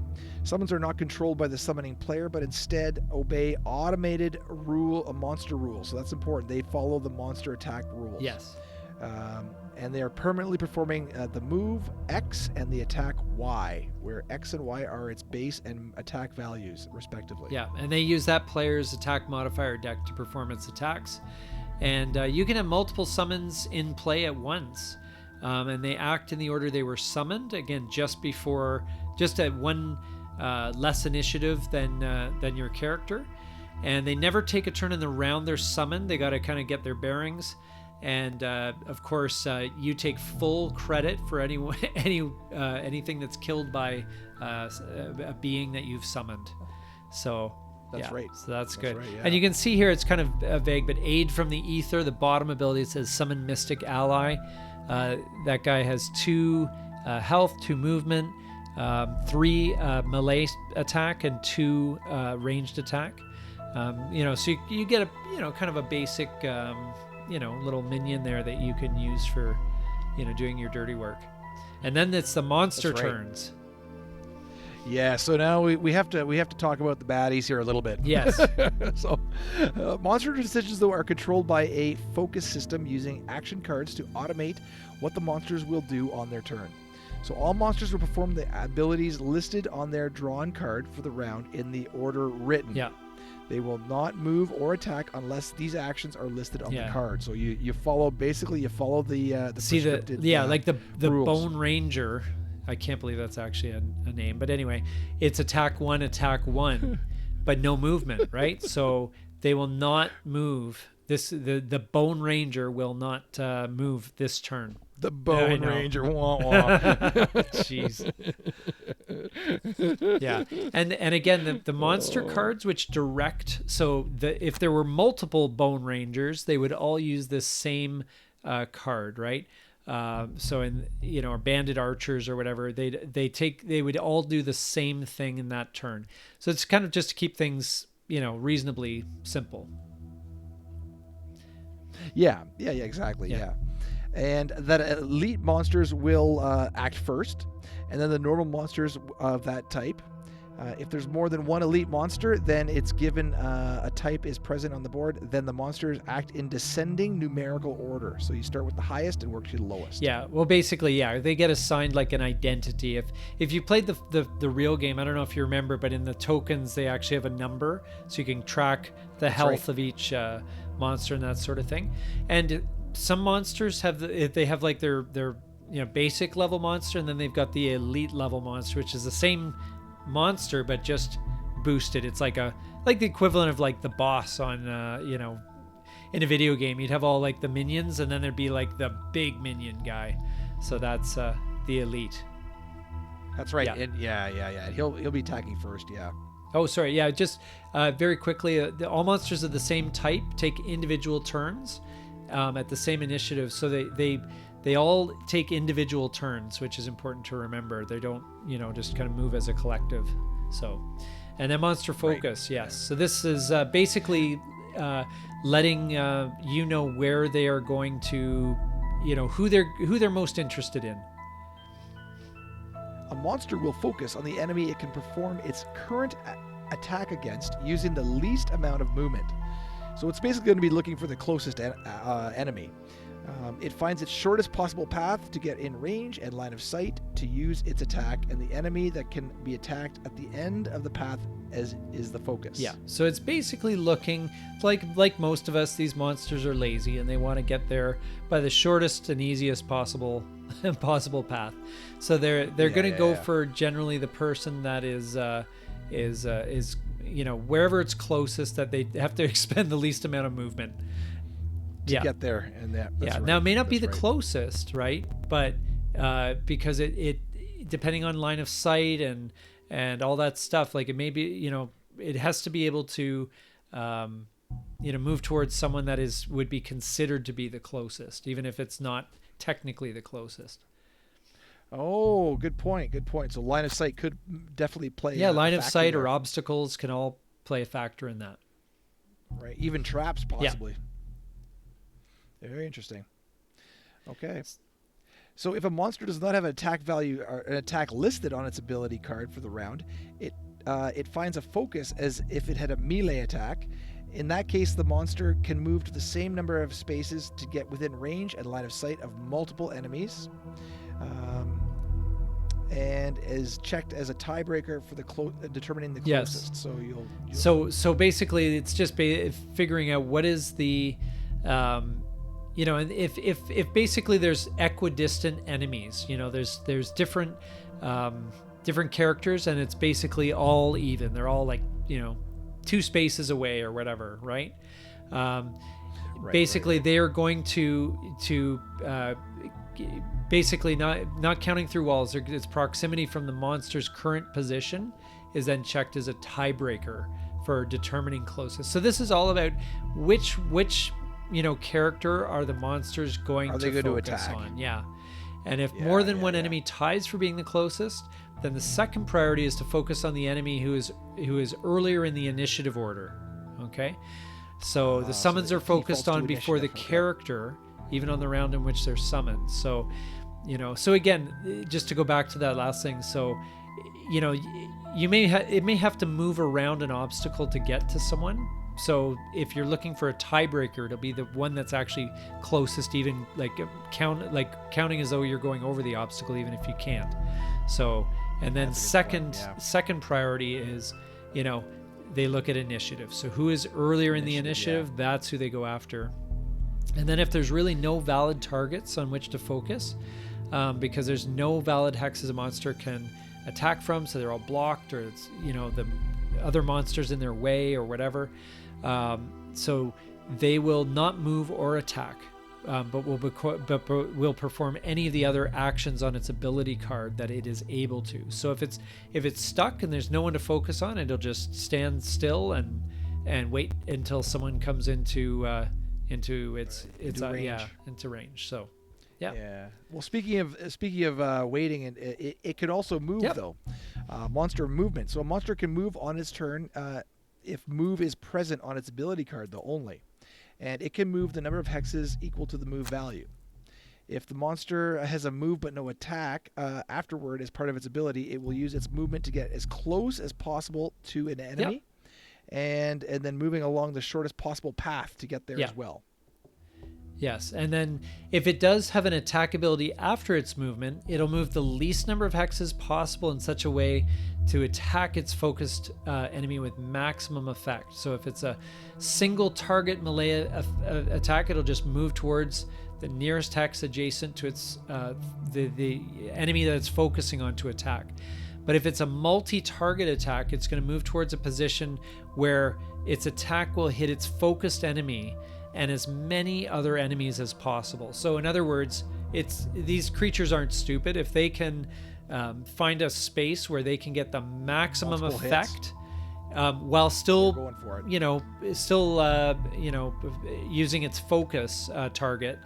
Summons are not controlled by the summoning player, but instead obey automated monster rules. So that's important. They follow the monster attack rules. Yes. And they are permanently performing the move X and the attack Y, where X and Y are its base and attack values, respectively. Yeah, and they use that player's attack modifier deck to perform its attacks. And you can have multiple summons in play at once. And they act in the order they were summoned. Again, just at one less initiative than your character. And they never take a turn in the round they're summoned. They got to kind of get their bearings. And of course, you take full credit for anything that's killed by a being that you've summoned. So that's right. So that's good. Right, yeah. And you can see here it's kind of vague, but aid from the ether. The bottom ability, it says summon mystic ally. That guy has 2 health, 2 movement, 3 melee attack, and 2 ranged attack. So you get a kind of a basic little minion there that you can use for doing your dirty work. And then it's the monster turns. Yeah, so now we have to talk about the baddies here a little bit. Yes. So, monster decisions, though, are controlled by a focus system using action cards to automate what the monsters will do on their turn. So all monsters will perform the abilities listed on their drawn card for the round in the order written. Yeah. They will not move or attack unless these actions are listed on the card. So you follow the prescripted like the rules. Bone Ranger. I can't believe that's actually a name, but anyway, it's attack one, but no movement, right? So they will not move. The Bone Ranger will not move this turn. The Bone Ranger, wah wah. Jeez. Yeah, and again, the monster cards which direct. So if there were multiple Bone Rangers, they would all use this same card, right? So in or bandit archers or whatever, they would all do the same thing in that turn. So it's kind of just to keep things reasonably simple. Yeah, exactly. Yeah. And that elite monsters will act first, and then the normal monsters of that type. If there's more than one elite monster, then it's given a type is present on the board. Then the monsters act in descending numerical order. So you start with the highest and work to the lowest. Yeah, well, basically, they get assigned like an identity. If you played the real game, I don't know if you remember, but in the tokens they actually have a number, so you can track the health of each monster and that sort of thing. And some monsters have like their basic level monster, and then they've got the elite level monster, which is the same monster but just boosted. It's like the equivalent of like the boss on in a video game. You'd have all like the minions, and then there'd be like the big minion guy. So that's the elite. That's right. Yeah. And he'll be attacking first. Yeah. Oh, sorry. Yeah, just very quickly, all monsters of the same type take individual turns at the same initiative. So they all take individual turns, which is important to remember. They don't, just kind of move as a collective. So, and then monster focus, yes. So this is basically letting where they are going to, who they're most interested in. A monster will focus on the enemy it can perform its current attack against using the least amount of movement. So it's basically going to be looking for the closest enemy. It finds its shortest possible path to get in range and line of sight to use its attack, and the enemy that can be attacked at the end of the path is the focus. Yeah, so it's basically looking like most of us, these monsters are lazy and they want to get there by the shortest and easiest possible path. So they're going to go for generally the person that is wherever it's closest, that they have to expend the least amount of movement to get there. And that's right. Now it may not be the closest, right? But because it depending on line of sight and all that stuff, like it may be, it has to be able to move towards someone that would be considered to be the closest, even if it's not technically the closest. Oh, good point. So line of sight could definitely play. Yeah, line of sight or obstacles can all play a factor in that. Right, even traps possibly. Yeah. Very interesting. Okay. So if a monster does not have an attack value or an attack listed on its ability card for the round, it finds a focus as if it had a melee attack. In that case, the monster can move to the same number of spaces to get within range and line of sight of multiple enemies. And is checked as a tiebreaker for determining the closest. Yes. So you'll So basically, it's just figuring out what is the, and if basically there's equidistant enemies, there's different characters, and it's basically all even. They're all like 2 spaces away or whatever, right? Basically, they are going to basically not counting through walls. Its proximity from the monster's current position is then checked as a tiebreaker for determining closest. So this is all about which character are the monsters going to focus on. Yeah. And if more than one enemy ties for being the closest, then the second priority is to focus on the enemy who is earlier in the initiative order. Okay, so the summons so are it focused defaults on to before the initiative, okay. character, even on the round in which they're summoned. So, so again, just to go back to that last thing, so, you it may have to move around an obstacle to get to someone. So if you're looking for a tiebreaker, it'll be the one that's actually closest, even counting as though you're going over the obstacle, even if you can't. So, and then That's a good point, yeah. second priority is, they look at initiative. So who is earlier in the initiative, that's who they go after. And then if there's really no valid targets on which to focus, because there's no valid hexes a monster can attack from, so they're all blocked, or it's, the other monsters in their way or whatever, so they will not move or attack, but will perform any of the other actions on its ability card that it is able to. So if it's stuck and there's no one to focus on, it'll just stand still and wait until someone comes into its range. into range. So yeah. Well, speaking of waiting, and it could also move though. Monster movement. So a monster can move on its turn if move is present on its ability card though only, and it can move the number of hexes equal to the move value. If the monster has a move but no attack afterward as part of its ability, it will use its movement to get as close as possible to an enemy, and then moving along the shortest possible path to get there as well. Yes, and then if it does have an attack ability after its movement, it'll move the least number of hexes possible in such a way to attack its focused enemy with maximum effect. So if it's a single target melee attack, it'll just move towards the nearest hex adjacent to its the enemy that it's focusing on to attack. But if it's a multi-target attack, it's going to move towards a position where its attack will hit its focused enemy and as many other enemies as possible. So in other words, these creatures aren't stupid. If they can find a space where they can get the maximum multiple effect, while still, going for it. Using its focus target,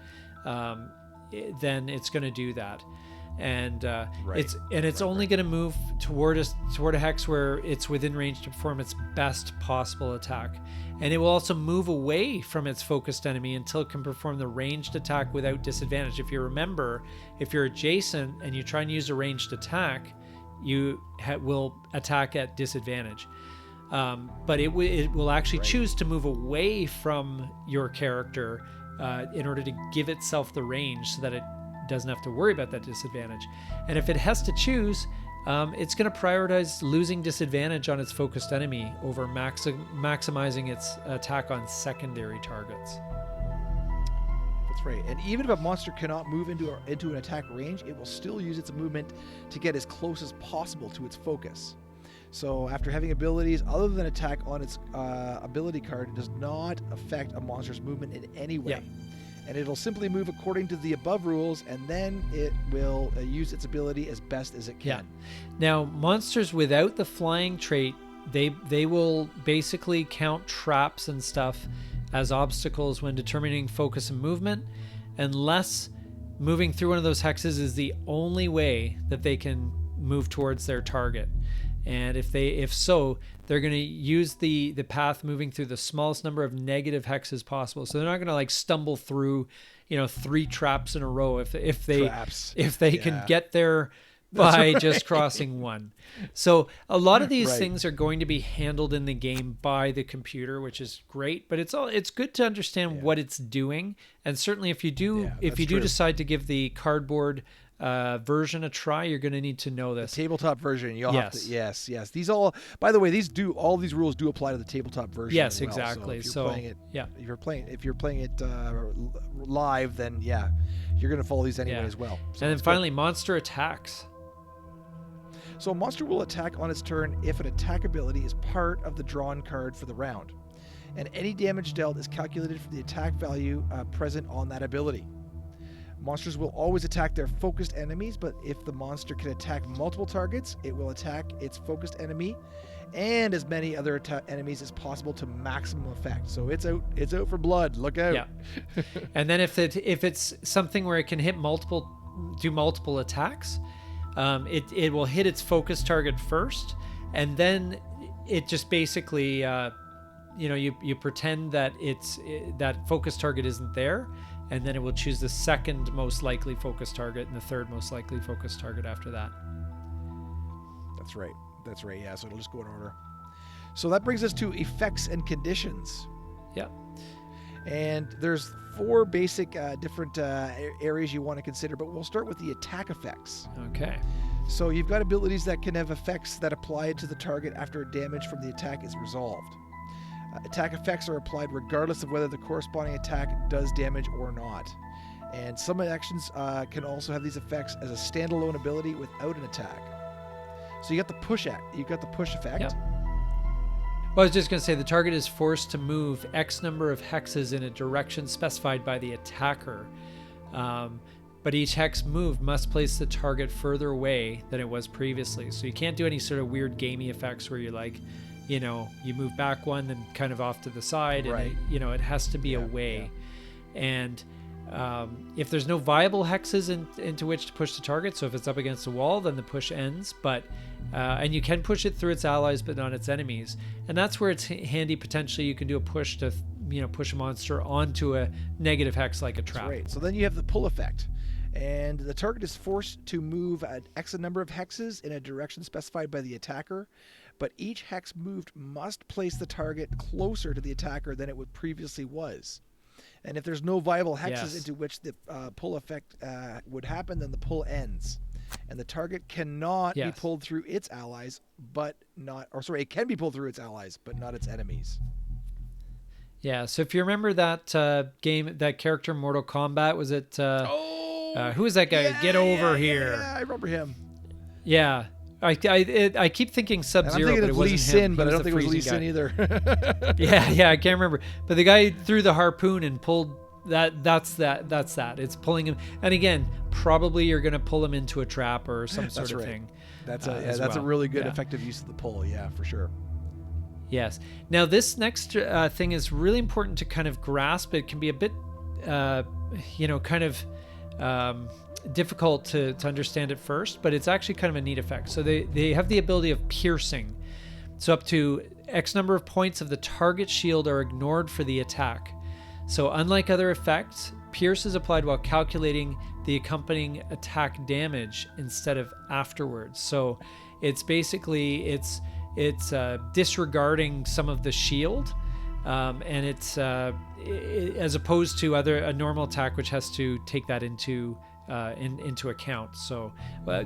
then it's going to do that. And it's only going to move toward a hex where it's within range to perform its best possible attack. And it will also move away from its focused enemy until it can perform the ranged attack without disadvantage. If you remember, if you're adjacent and you try and use a ranged attack, you will attack at disadvantage. But it will actually choose to move away from your character in order to give itself the range so that it doesn't have to worry about that disadvantage. And if it has to choose, it's going to prioritize losing disadvantage on its focused enemy over maximizing its attack on secondary targets. That's right. And even if a monster cannot move into an attack range, it will still use its movement to get as close as possible to its focus. So after having abilities other than attack on its ability card, it does not affect a monster's movement in any way. And it'll simply move according to the above rules, and then it will use its ability as best as it can. Now, monsters without the flying trait, they will basically count traps and stuff as obstacles when determining focus and movement, unless moving through one of those hexes is the only way that they can move towards their target. And if so, they're going to use the path moving through the smallest number of negative hexes possible. So they're not going to stumble through, 3 traps in a row if they can get there by just crossing one. So a lot of these things are going to be handled in the game by the computer, which is great. But it's good to understand what it's doing. And certainly if you do decide to give the cardboard version a try, you're going to need to know this. The tabletop version, you'll have to. Yes. These all, by the way, all these rules do apply to the tabletop version. Yes, as well. exactly. So if you're playing it live, then you're going to follow these anyway as well. So and then finally, monster attacks. So a monster will attack on its turn if an attack ability is part of the drawn card for the round, and any damage dealt is calculated from the attack value present on that ability. Monsters will always attack their focused enemies, but if the monster can attack multiple targets, it will attack its focused enemy and as many other enemies as possible to maximum effect. So it's out for blood. Look out. Yeah. And then if it's something where it can hit do multiple attacks, it will hit its focus target first, and then it just basically you pretend that that focus target isn't there, and then it will choose the second most likely focus target and the third most likely focus target after that. That's right. Yeah, so it'll just go in order. So that brings us to effects and conditions. Yeah. And there's 4 basic different areas you want to consider, but we'll start with the attack effects. Okay. So you've got abilities that can have effects that apply to the target after damage from the attack is resolved. Attack effects are applied regardless of whether the corresponding attack does damage or not. And some actions can also have these effects as a standalone ability without an attack. So you got the push effect. Yep. Well, I was just going to say the target is forced to move X number of hexes in a direction specified by the attacker. But each hex moved must place the target further away than it was previously. So you can't do any sort of weird gamey effects where you're like, you move back one, then kind of off to the side. Right. And it has to be away. Yeah. And if there's no viable hexes into which to push the target, so if it's up against a wall, then the push ends. But and you can push it through its allies, but not its enemies. And that's where it's handy. Potentially, you can do a push to push a monster onto a negative hex like a trap. That's right. So then you have the pull effect. And the target is forced to move an X number of hexes in a direction specified by the attacker, but each hex moved must place the target closer to the attacker than it would previously was. And if there's no viable hexes into which the pull effect would happen, then the pull ends. And the target cannot be pulled through its allies, it can be pulled through its allies, but not its enemies. Yeah, so if you remember that that character in Mortal Kombat, was it... who is that guy? Yeah, Get over here. Yeah, I remember him. Yeah. I keep thinking Sub-Zero, but it wasn't Lee Sin, him. but I don't think it was Lee Sin either. yeah, I can't remember. But the guy threw the harpoon and pulled that's that. It's pulling him. And again, probably you're going to pull him into a trap or some sort of thing. That's a really good effective use of the pull. Yeah, for sure. Yes. Now this next thing is really important to kind of grasp. It can be a bit, difficult to understand at first, but it's actually kind of a neat effect. So they have the ability of piercing. So up to X number of points of the target shield are ignored for the attack. So unlike other effects, pierce is applied while calculating the accompanying attack damage instead of afterwards. So it's basically it's disregarding some of the shield, and it's as opposed to a normal attack which has to take that into account. So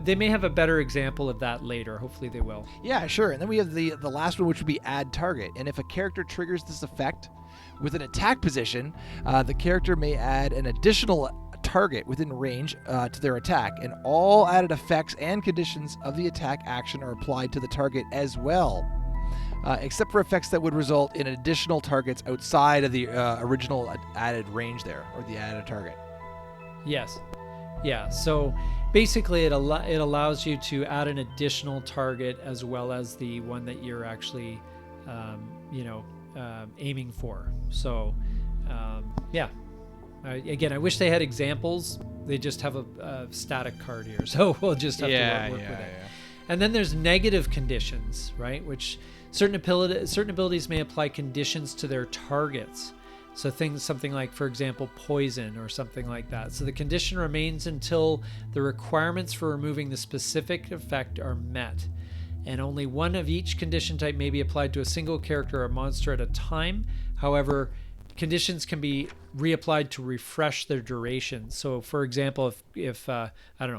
they may have a better example of that later. Hopefully they will. Yeah, sure. And then we have the last one, which would be add target. And if a character triggers this effect with an attack position, the character may add an additional target within range to their attack, and all added effects and conditions of the attack action are applied to the target as well, except for effects that would result in additional targets outside of the original added range there, or the added target. Yes. Yeah, so basically it allows you to add an additional target as well as the one that you're actually, aiming for. So, again, I wish they had examples. They just have a static card here, so we'll just have to work with it. Yeah. And then there's negative conditions, right? Which certain abilities may apply conditions to their targets. So something like, for example, poison or something like that. So the condition remains until the requirements for removing the specific effect are met. And only one of each condition type may be applied to a single character or monster at a time. However, conditions can be reapplied to refresh their duration. So for example, if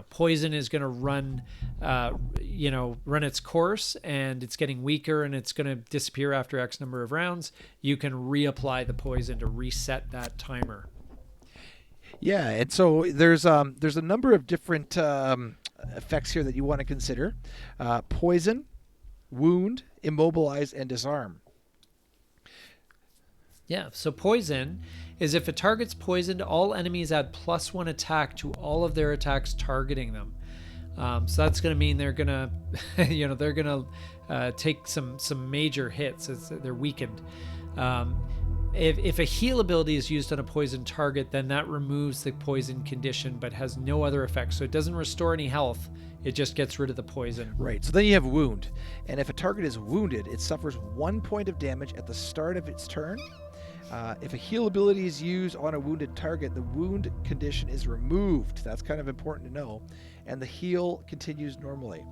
poison is going to run its course and it's getting weaker and it's going to disappear after X number of rounds, you can reapply the poison to reset that timer. Yeah, and so there's a number of different effects here that you want to consider. Poison, wound, immobilize, and disarm. Yeah, so poison is if a target's poisoned, all enemies add +1 attack to all of their attacks targeting them. So that's going to mean they're going to, take some major hits as they're weakened. if a heal ability is used on a poison target, then that removes the poison condition but has no other effect. So it doesn't restore any health. It just gets rid of the poison. Right. So then you have wound. And if a target is wounded, it suffers 1 point of damage at the start of its turn. If a heal ability is used on a wounded target, the wound condition is removed. That's kind of important to know. And the heal continues normally.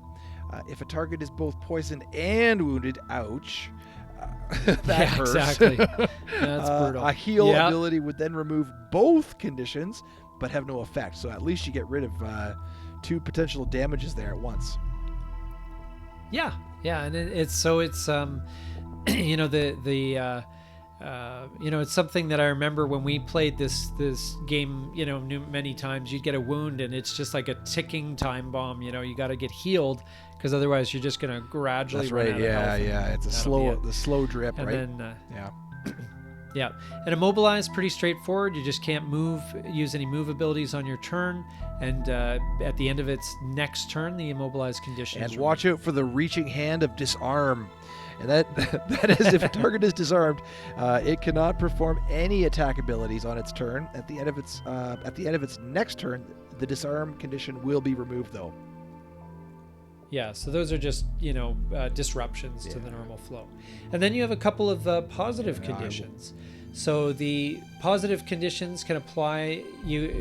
If a target is both poisoned and wounded, ouch. That hurts. Exactly. That's brutal. A heal ability would then remove both conditions, but have no effect. So at least you get rid of 2 potential damages there at once. Yeah, and it's you know, you know, it's something that I remember when we played this game, you know, many times. You'd get a wound and it's just like a ticking time bomb. You know, you got to get healed because otherwise you're just going to gradually That's run right. out of health. Yeah. It's the slow drip, and right? Then, yeah. Yeah, and immobilize, pretty straightforward. You just can't use any move abilities on your turn, and at the end of its next turn, the immobilize condition. And watch out for the reaching hand of disarm, and that is if a target is disarmed, it cannot perform any attack abilities on its turn. At the end of its next turn, the disarm condition will be removed, though. Yeah, so those are just, you know, disruptions to the normal flow. And then you have a couple of positive conditions. So the positive conditions can apply,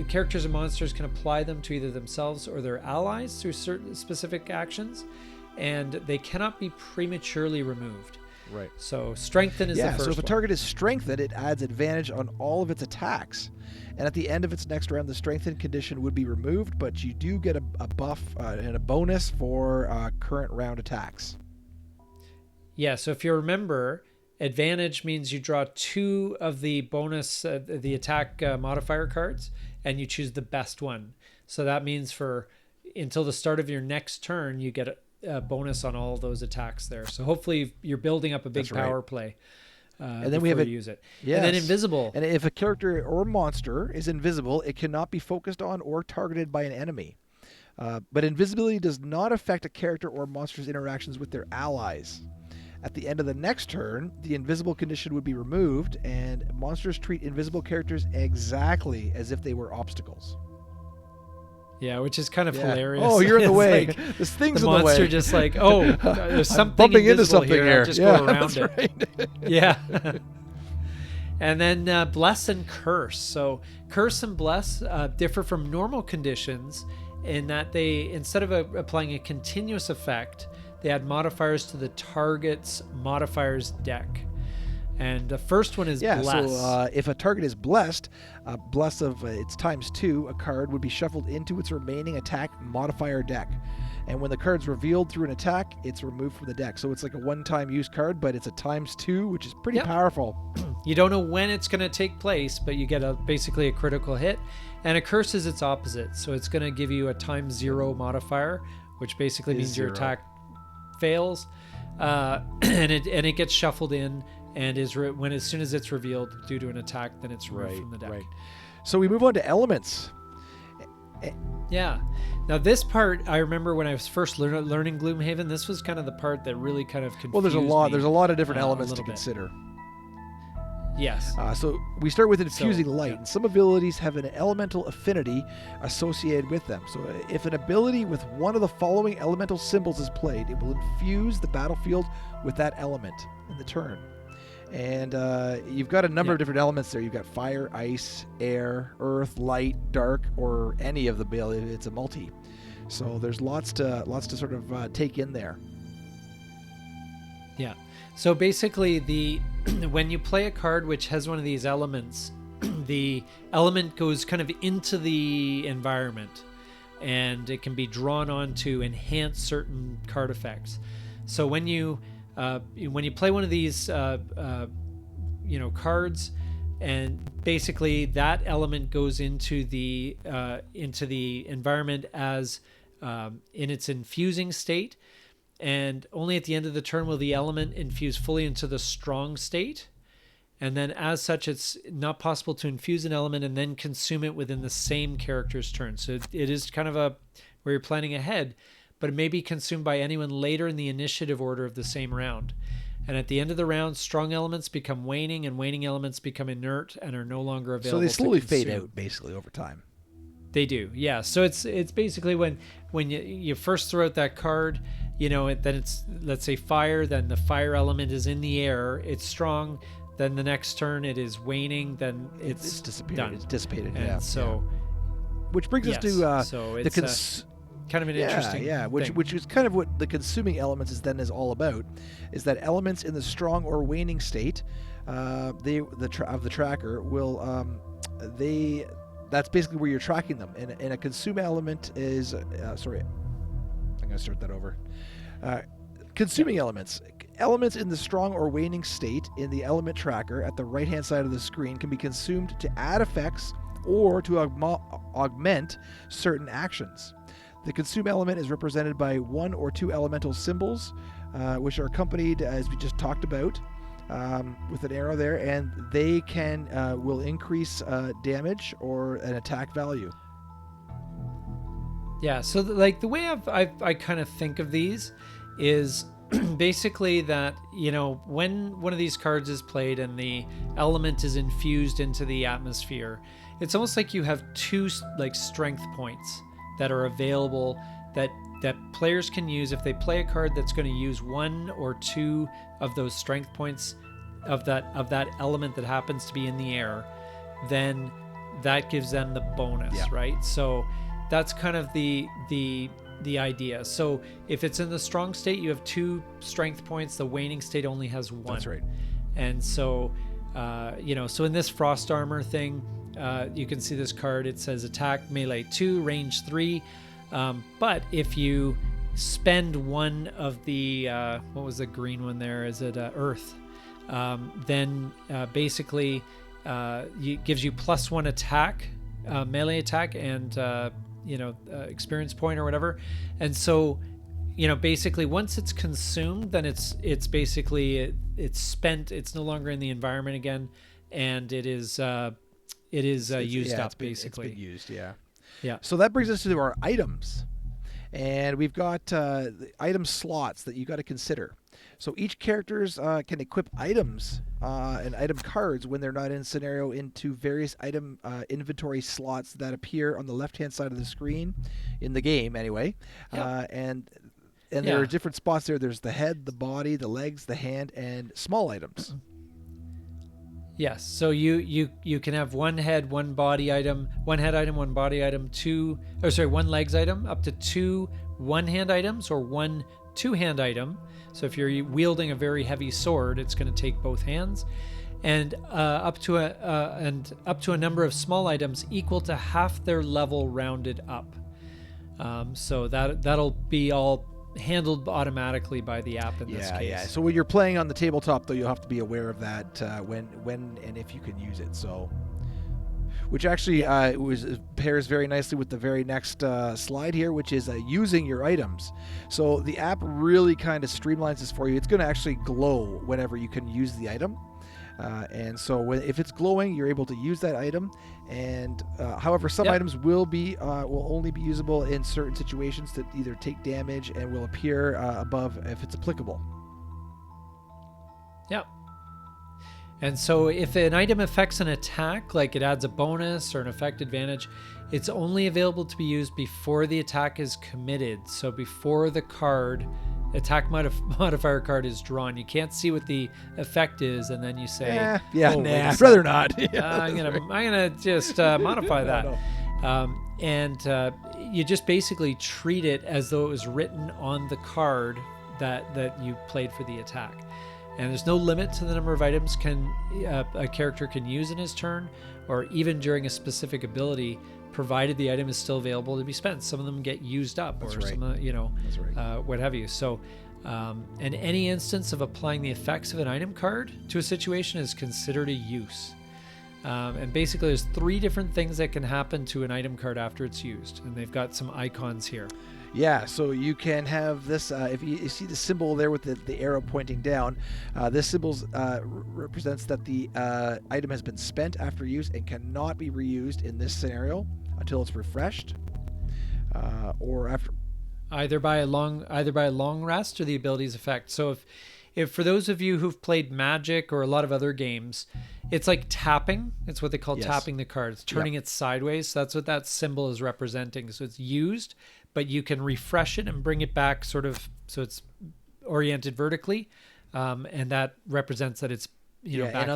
characters and monsters can apply them to either themselves or their allies through certain specific actions, and they cannot be prematurely removed. Right. So strengthen is the first one. So if a target is strengthened, it adds advantage on all of its attacks. And at the end of its next round, the strengthened condition would be removed, but you do get a buff and a bonus for current round attacks. Yeah, so if you remember, advantage means you draw 2 of the bonus, the attack modifier cards, and you choose the best one. So that means until the start of your next turn, you get a bonus on all those attacks there. So hopefully you're building up a big power play. And then we have use it. Yes. And then invisible. And if a character or monster is invisible, it cannot be focused on or targeted by an enemy. But invisibility does not affect a character or monster's interactions with their allies. At the end of the next turn, the invisible condition would be removed, and monsters treat invisible characters exactly as if they were obstacles. Yeah, which is kind of hilarious. Oh, you're in the way. Like this thing's the in the way. monster just like, oh, there's something bumping into invisible something here. I'll just go around it. Right. Yeah. And then bless and curse. So curse and bless differ from normal conditions in that they, instead of applying a continuous effect, they add modifiers to the target's modifiers deck. And the first one is bless. So if a target is blessed, bless of its ×2, a card would be shuffled into its remaining attack modifier deck. And when the card's revealed through an attack, it's removed from the deck. So it's like a one-time use card, but it's a ×2, which is pretty powerful. You don't know when it's going to take place, but you get basically a critical hit. And a curse is its opposite. So it's going to give you a ×0 modifier, which basically means your attack fails. And it gets shuffled in. And as soon as it's revealed due to an attack, then it's removed from the deck. Right. So we move on to elements. Yeah. Now this part, I remember when I was first learning Gloomhaven, this was kind of the part that really kind of confused me. Well, there's a lot of different elements to consider. Yes. So we start with infusing light, and some abilities have an elemental affinity associated with them. So if an ability with one of the following elemental symbols is played, it will infuse the battlefield with that element in the turn. And you've got a number of different elements there. You've got fire, ice, air, earth, light, dark, or any of the ability. It's a multi. So there's lots to sort of take in there. Yeah. So basically, when you play a card which has one of these elements, the element goes kind of into the environment, and it can be drawn on to enhance certain card effects. So when you play one of these cards, and basically that element goes into the environment as in its infusing state, and only at the end of the turn will the element infuse fully into the strong state. And then as such, it's not possible to infuse an element and then consume it within the same character's turn. So it is kind of where you're planning ahead, but it may be consumed by anyone later in the initiative order of the same round. And at the end of the round, strong elements become waning, and waning elements become inert and are no longer available. So they slowly to fade consume. out, basically, over time. They do, yeah. So it's basically when you first throw out that card, then it's, let's say, fire. Then the fire element is in the air. It's strong. Then the next turn it is waning. Then it's disappeared. done. It's dissipated. And so, which brings us to so the it's kind of an interesting thing. which is kind of what the consuming elements is all about, is that elements in the strong or waning state, of the tracker will that's basically where you're tracking them. And a consume element is sorry, I'm going to start that over. Consuming elements in the strong or waning state in the element tracker at the right hand side of the screen can be consumed to add effects or to augment certain actions. The consume element is represented by one or two elemental symbols, which are accompanied, as we just talked about, with an arrow there, and they will increase damage or an attack value. Yeah, so the way I kind of think of these is basically that, when one of these cards is played and the element is infused into the atmosphere, it's almost like you have two strength points that are available that players can use. If they play a card that's going to use one or two of those strength points of that element that happens to be in the air, then that gives them the bonus, right? So that's kind of the idea. So if it's in the strong state, you have two strength points. The waning state only has one. That's right. And so, so in this frost armor thing, you can see this card. It says attack melee 2, range 3. But if you spend one of the, what was the green one there? Is it earth? Then basically it gives you +1 attack, melee attack, and experience point or whatever. And so, basically once it's consumed, then it's basically it's spent. It's no longer in the environment again, and it is used up, basically. It's been used, yeah. Yeah. So that brings us to our items, and we've got the item slots that you got to consider. So each characters can equip items and item cards when they're not in scenario into various item inventory slots that appear on the left-hand side of the screen in the game, anyway. Yep. And there are different spots there. There's the head, the body, the legs, the hand, and small items. Yes. So you can have one head, one body item, one head item, one body item, one legs item, up to 2 one-hand items or 1 two-hand item. So if you're wielding a very heavy sword, it's going to take both hands, and up to a number of small items equal to half their level rounded up. So that'll be all handled automatically by the app in this case. Yeah. So when you're playing on the tabletop, though, you'll have to be aware of that when and if you can use it. So, which actually pairs very nicely with the very next slide here, which is using your items. So the app really kind of streamlines this for you. It's going to actually glow whenever you can use the item. And so if it's glowing, you're able to use that item. And however, some items will only be usable in certain situations that either take damage and will appear above if it's applicable. Yep. And so if an item affects an attack, like it adds a bonus or an effect advantage, it's only available to be used before the attack is committed. So before the attack modifier card is drawn. You can't see what the effect is, and then you say, I'd rather not. I'm gonna just modify that. No. You just basically treat it as though it was written on the card that you played for the attack. And there's no limit to the number of items a character can use in his turn, or even during a specific ability, provided the item is still available to be spent. Some of them get used up, what have you. So, and any instance of applying the effects of an item card to a situation is considered a use. And basically, there's 3 different things that can happen to an item card after it's used, and they've got some icons here. Yeah, so you can have this, if you see the symbol there with the arrow pointing down, this symbol represents that the item has been spent after use and cannot be reused in this scenario until it's refreshed, or after... Either by a long rest or the ability's effect. So if for those of you who've played Magic or a lot of other games, it's like tapping. It's what they call tapping the cards, turning it sideways. So that's what that symbol is representing. So it's used, but you can refresh it and bring it back sort of so it's oriented vertically, and that represents that it's back and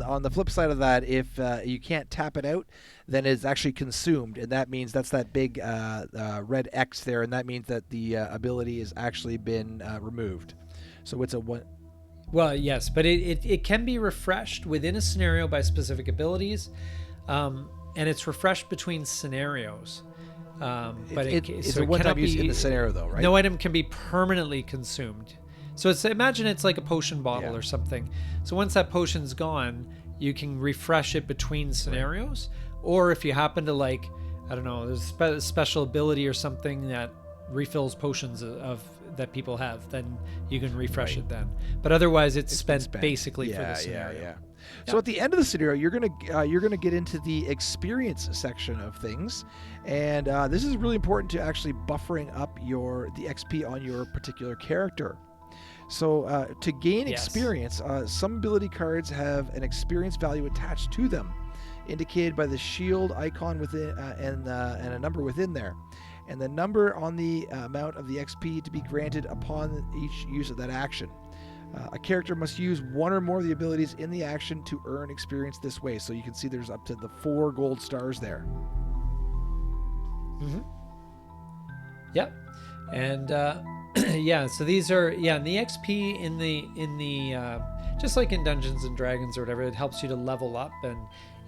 on the flip side of that, if you can't tap it out, then it's actually consumed, and that means that's that big red X there, and that means that the ability has actually been removed. So it's a one. Well, yes, but it can be refreshed within a scenario by specific abilities, and it's refreshed between scenarios. But it's a one-time use in the scenario, though, right? No item can be permanently consumed. So imagine it's like a potion bottle or something. So once that potion's gone, you can refresh it between scenarios. Or if you happen to like, I don't know, there's a special ability or something that refills potions that people have, then you can refresh it then. But otherwise, it's spent basically for the scenario. So at the end of the scenario, you're gonna get into the experience section of things, and this is really important to actually buffering up the XP on your particular character. So to gain experience, some ability cards have an experience value attached to them, indicated by the shield icon within and a number within there, and the number on the amount of the XP to be granted upon each use of that action. A character must use one or more of the abilities in the action to earn experience this way. So you can see there's up to the 4 gold stars there. Mm-hmm. Yep. And so these are and the XP in the just like in Dungeons and Dragons or whatever, it helps you to level up, and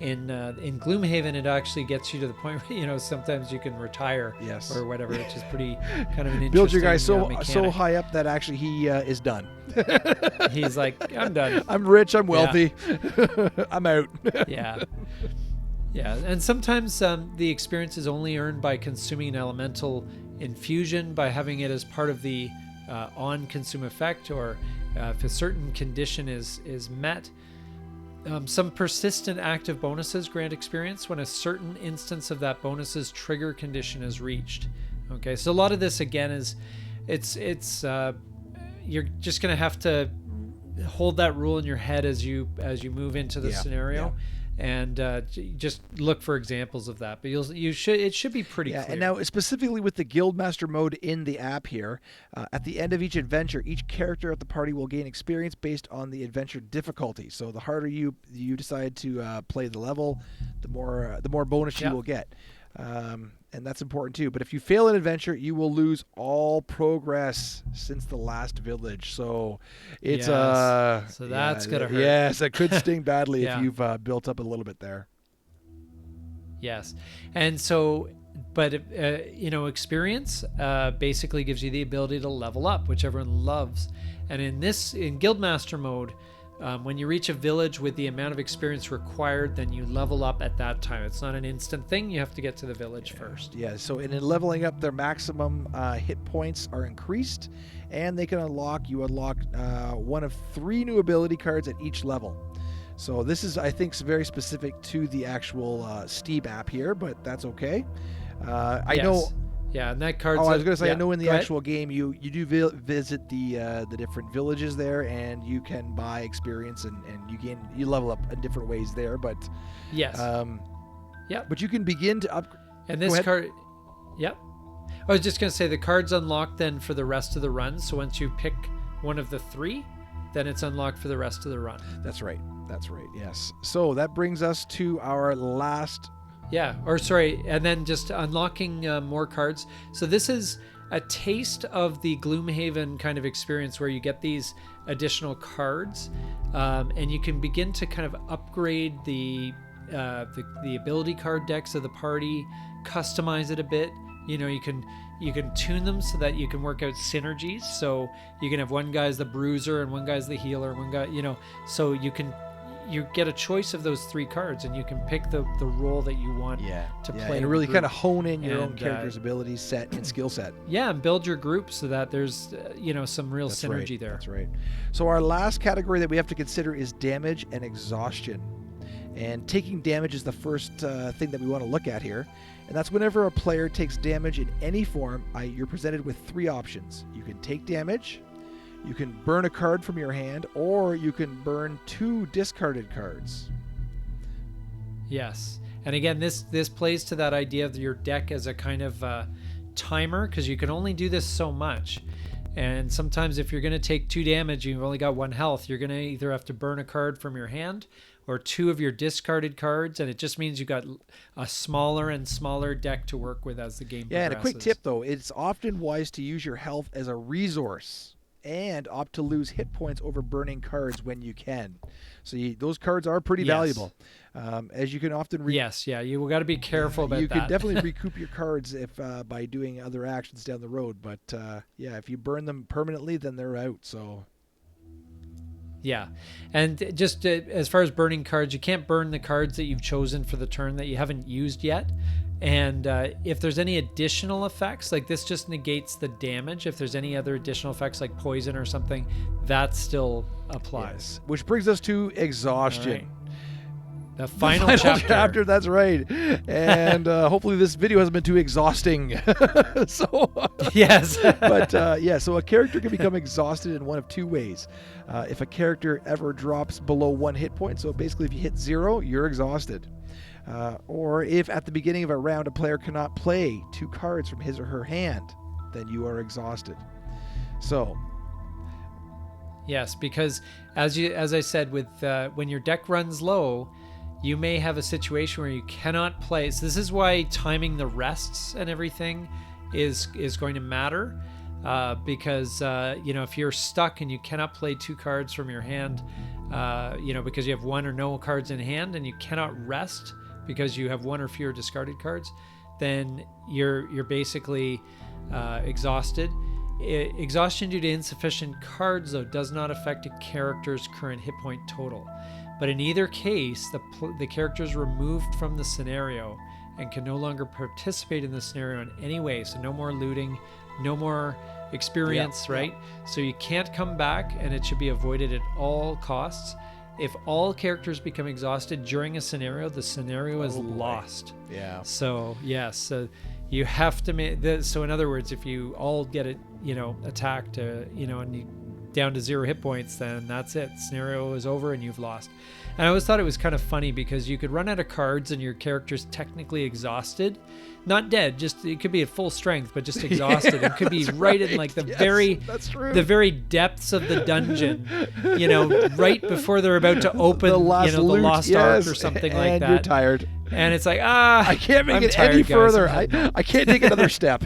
in Gloomhaven it actually gets you to the point where sometimes you can retire or whatever, which is pretty kind of an interesting build your guy so mechanic. high up that actually he is done. He's like, I'm done. I'm rich, I'm wealthy. I'm out. Yeah, and sometimes the experience is only earned by consuming an elemental infusion, by having it as part of the on consume effect, or if a certain condition is met. Some persistent active bonuses grant experience when a certain instance of that bonus's trigger condition is reached. Okay, so a lot of this again is it's you're just gonna have to hold that rule in your head as you move into the scenario. And just look for examples of that, but it should be pretty clear. And now specifically with the Guildmaster mode in the app here, at the end of each adventure, each character at the party will gain experience based on the adventure difficulty. So the harder you decide to play the level, the more bonus you will get. And that's important too. But if you fail an adventure, you will lose all progress since the last village. So it's so that's gonna hurt. Yes, it could sting badly if you've built up a little bit there. Yes, and so, but experience basically gives you the ability to level up, which everyone loves. And in Guildmaster mode, when you reach a village with the amount of experience required, then you level up at that time. It's not an instant thing. You have to get to the village first. Yeah, so in leveling up, their maximum hit points are increased, and you unlock one of 3 new ability cards at each level. So this is, I think, very specific to the actual Steam app here, but that's okay. I know... Yeah, and that card's... I was going to say, I know in the actual game, you do visit the different villages there, and you can buy experience, and you level up in different ways there, but... Yes. But you can begin to upgrade... And this card... Yep. I was just going to say, the card's unlocked then for the rest of the run, so once you pick one of the 3, then it's unlocked for the rest of the run. That's right, yes. So that brings us to our last... and then just unlocking more cards. So this is a taste of the Gloomhaven kind of experience where you get these additional cards, and you can begin to kind of upgrade the ability card decks of the party, customize it a bit. You can tune them so that you can work out synergies. So you can have one guy's the bruiser and one guy's the healer, one guy, so you get a choice of those 3 cards, and you can pick the role that you want to play. And really kind of hone in your own character's abilities set and skill set. Yeah, and build your group so that there's some real synergy there. That's right. So our last category that we have to consider is damage and exhaustion. And taking damage is the first thing that we want to look at here. And that's whenever a player takes damage in any form, you're presented with 3 options. You can take damage, You can burn a card from your hand, or you can burn 2 discarded cards. Yes. And again, this plays to that idea of your deck as a kind of timer, because you can only do this so much. And sometimes if you're going to take 2 damage, you've only got 1 health, you're going to either have to burn a card from your hand or 2 of your discarded cards, and it just means you've got a smaller and smaller deck to work with as the game progresses. And a quick tip, though, it's often wise to use your health as a resource and opt to lose hit points over burning cards when you can. So those cards are pretty valuable. As you can often... you got to be careful about that. You can definitely recoup your cards if by doing other actions down the road. But if you burn them permanently, then they're out. So... Yeah. And just as far as burning cards, you can't burn the cards that you've chosen for the turn that you haven't used yet. And if there's any additional effects, like this just negates the damage. If there's any other additional effects like poison or something, that still applies. Yes. Which brings us to exhaustion. Right. The final chapter. That's right. And hopefully this video hasn't been too exhausting. Yes. But so a character can become exhausted in one of 2 ways. If a character ever drops below 1 hit point, so basically if you hit 0, you're exhausted. Or if at the beginning of a round a player cannot play 2 cards from his or her hand, then you are exhausted. So... Yes, because as I said, with when your deck runs low, you may have a situation where you cannot play. So this is why timing the rests and everything is going to matter, because if you're stuck and you cannot play 2 cards from your hand, because you have 1 or no cards in hand, and you cannot rest because you have 1 or fewer discarded cards, then you're basically exhausted. Exhaustion due to insufficient cards, though, does not affect a character's current hit point total. But in either case, the character is removed from the scenario and can no longer participate in the scenario in any way. So no more looting, no more experience, right? So you can't come back, and it should be avoided at all costs. If all characters become exhausted during a scenario, the scenario is lost. Yeah. So, yes. So you have to make this. So in other words, if you all get it, attacked, and you down to 0 hit points, then that's it. Scenario is over and you've lost. And I always thought it was kind of funny because you could run out of cards and your character's technically exhausted, not dead, just it could be at full strength, but just exhausted. It could be right in like the very depths of the dungeon, right before they're about to open the Lost Ark or something like that. And you're tired. And it's like, I can't make it any further. I can't take another step.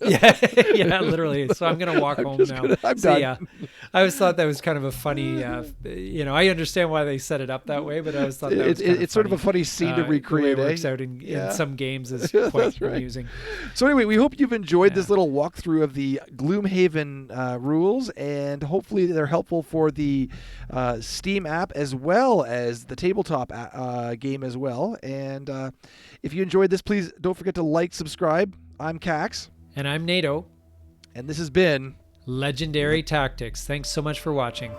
yeah, literally. So I'm going to walk home now. I'm done. Yeah, I always thought that was kind of a funny, I understand why they set it up that way, but I always thought that was it's sort of a funny scene to recreate. It works out in some games is quite amusing. So anyway, we hope you've enjoyed this little walkthrough of the Gloomhaven rules, and hopefully they're helpful for the Steam app as well as the tabletop game as well. And if you enjoyed this, please don't forget to like, subscribe. I'm Cax. And I'm NATO. And this has been Legendary Tactics. Thanks so much for watching.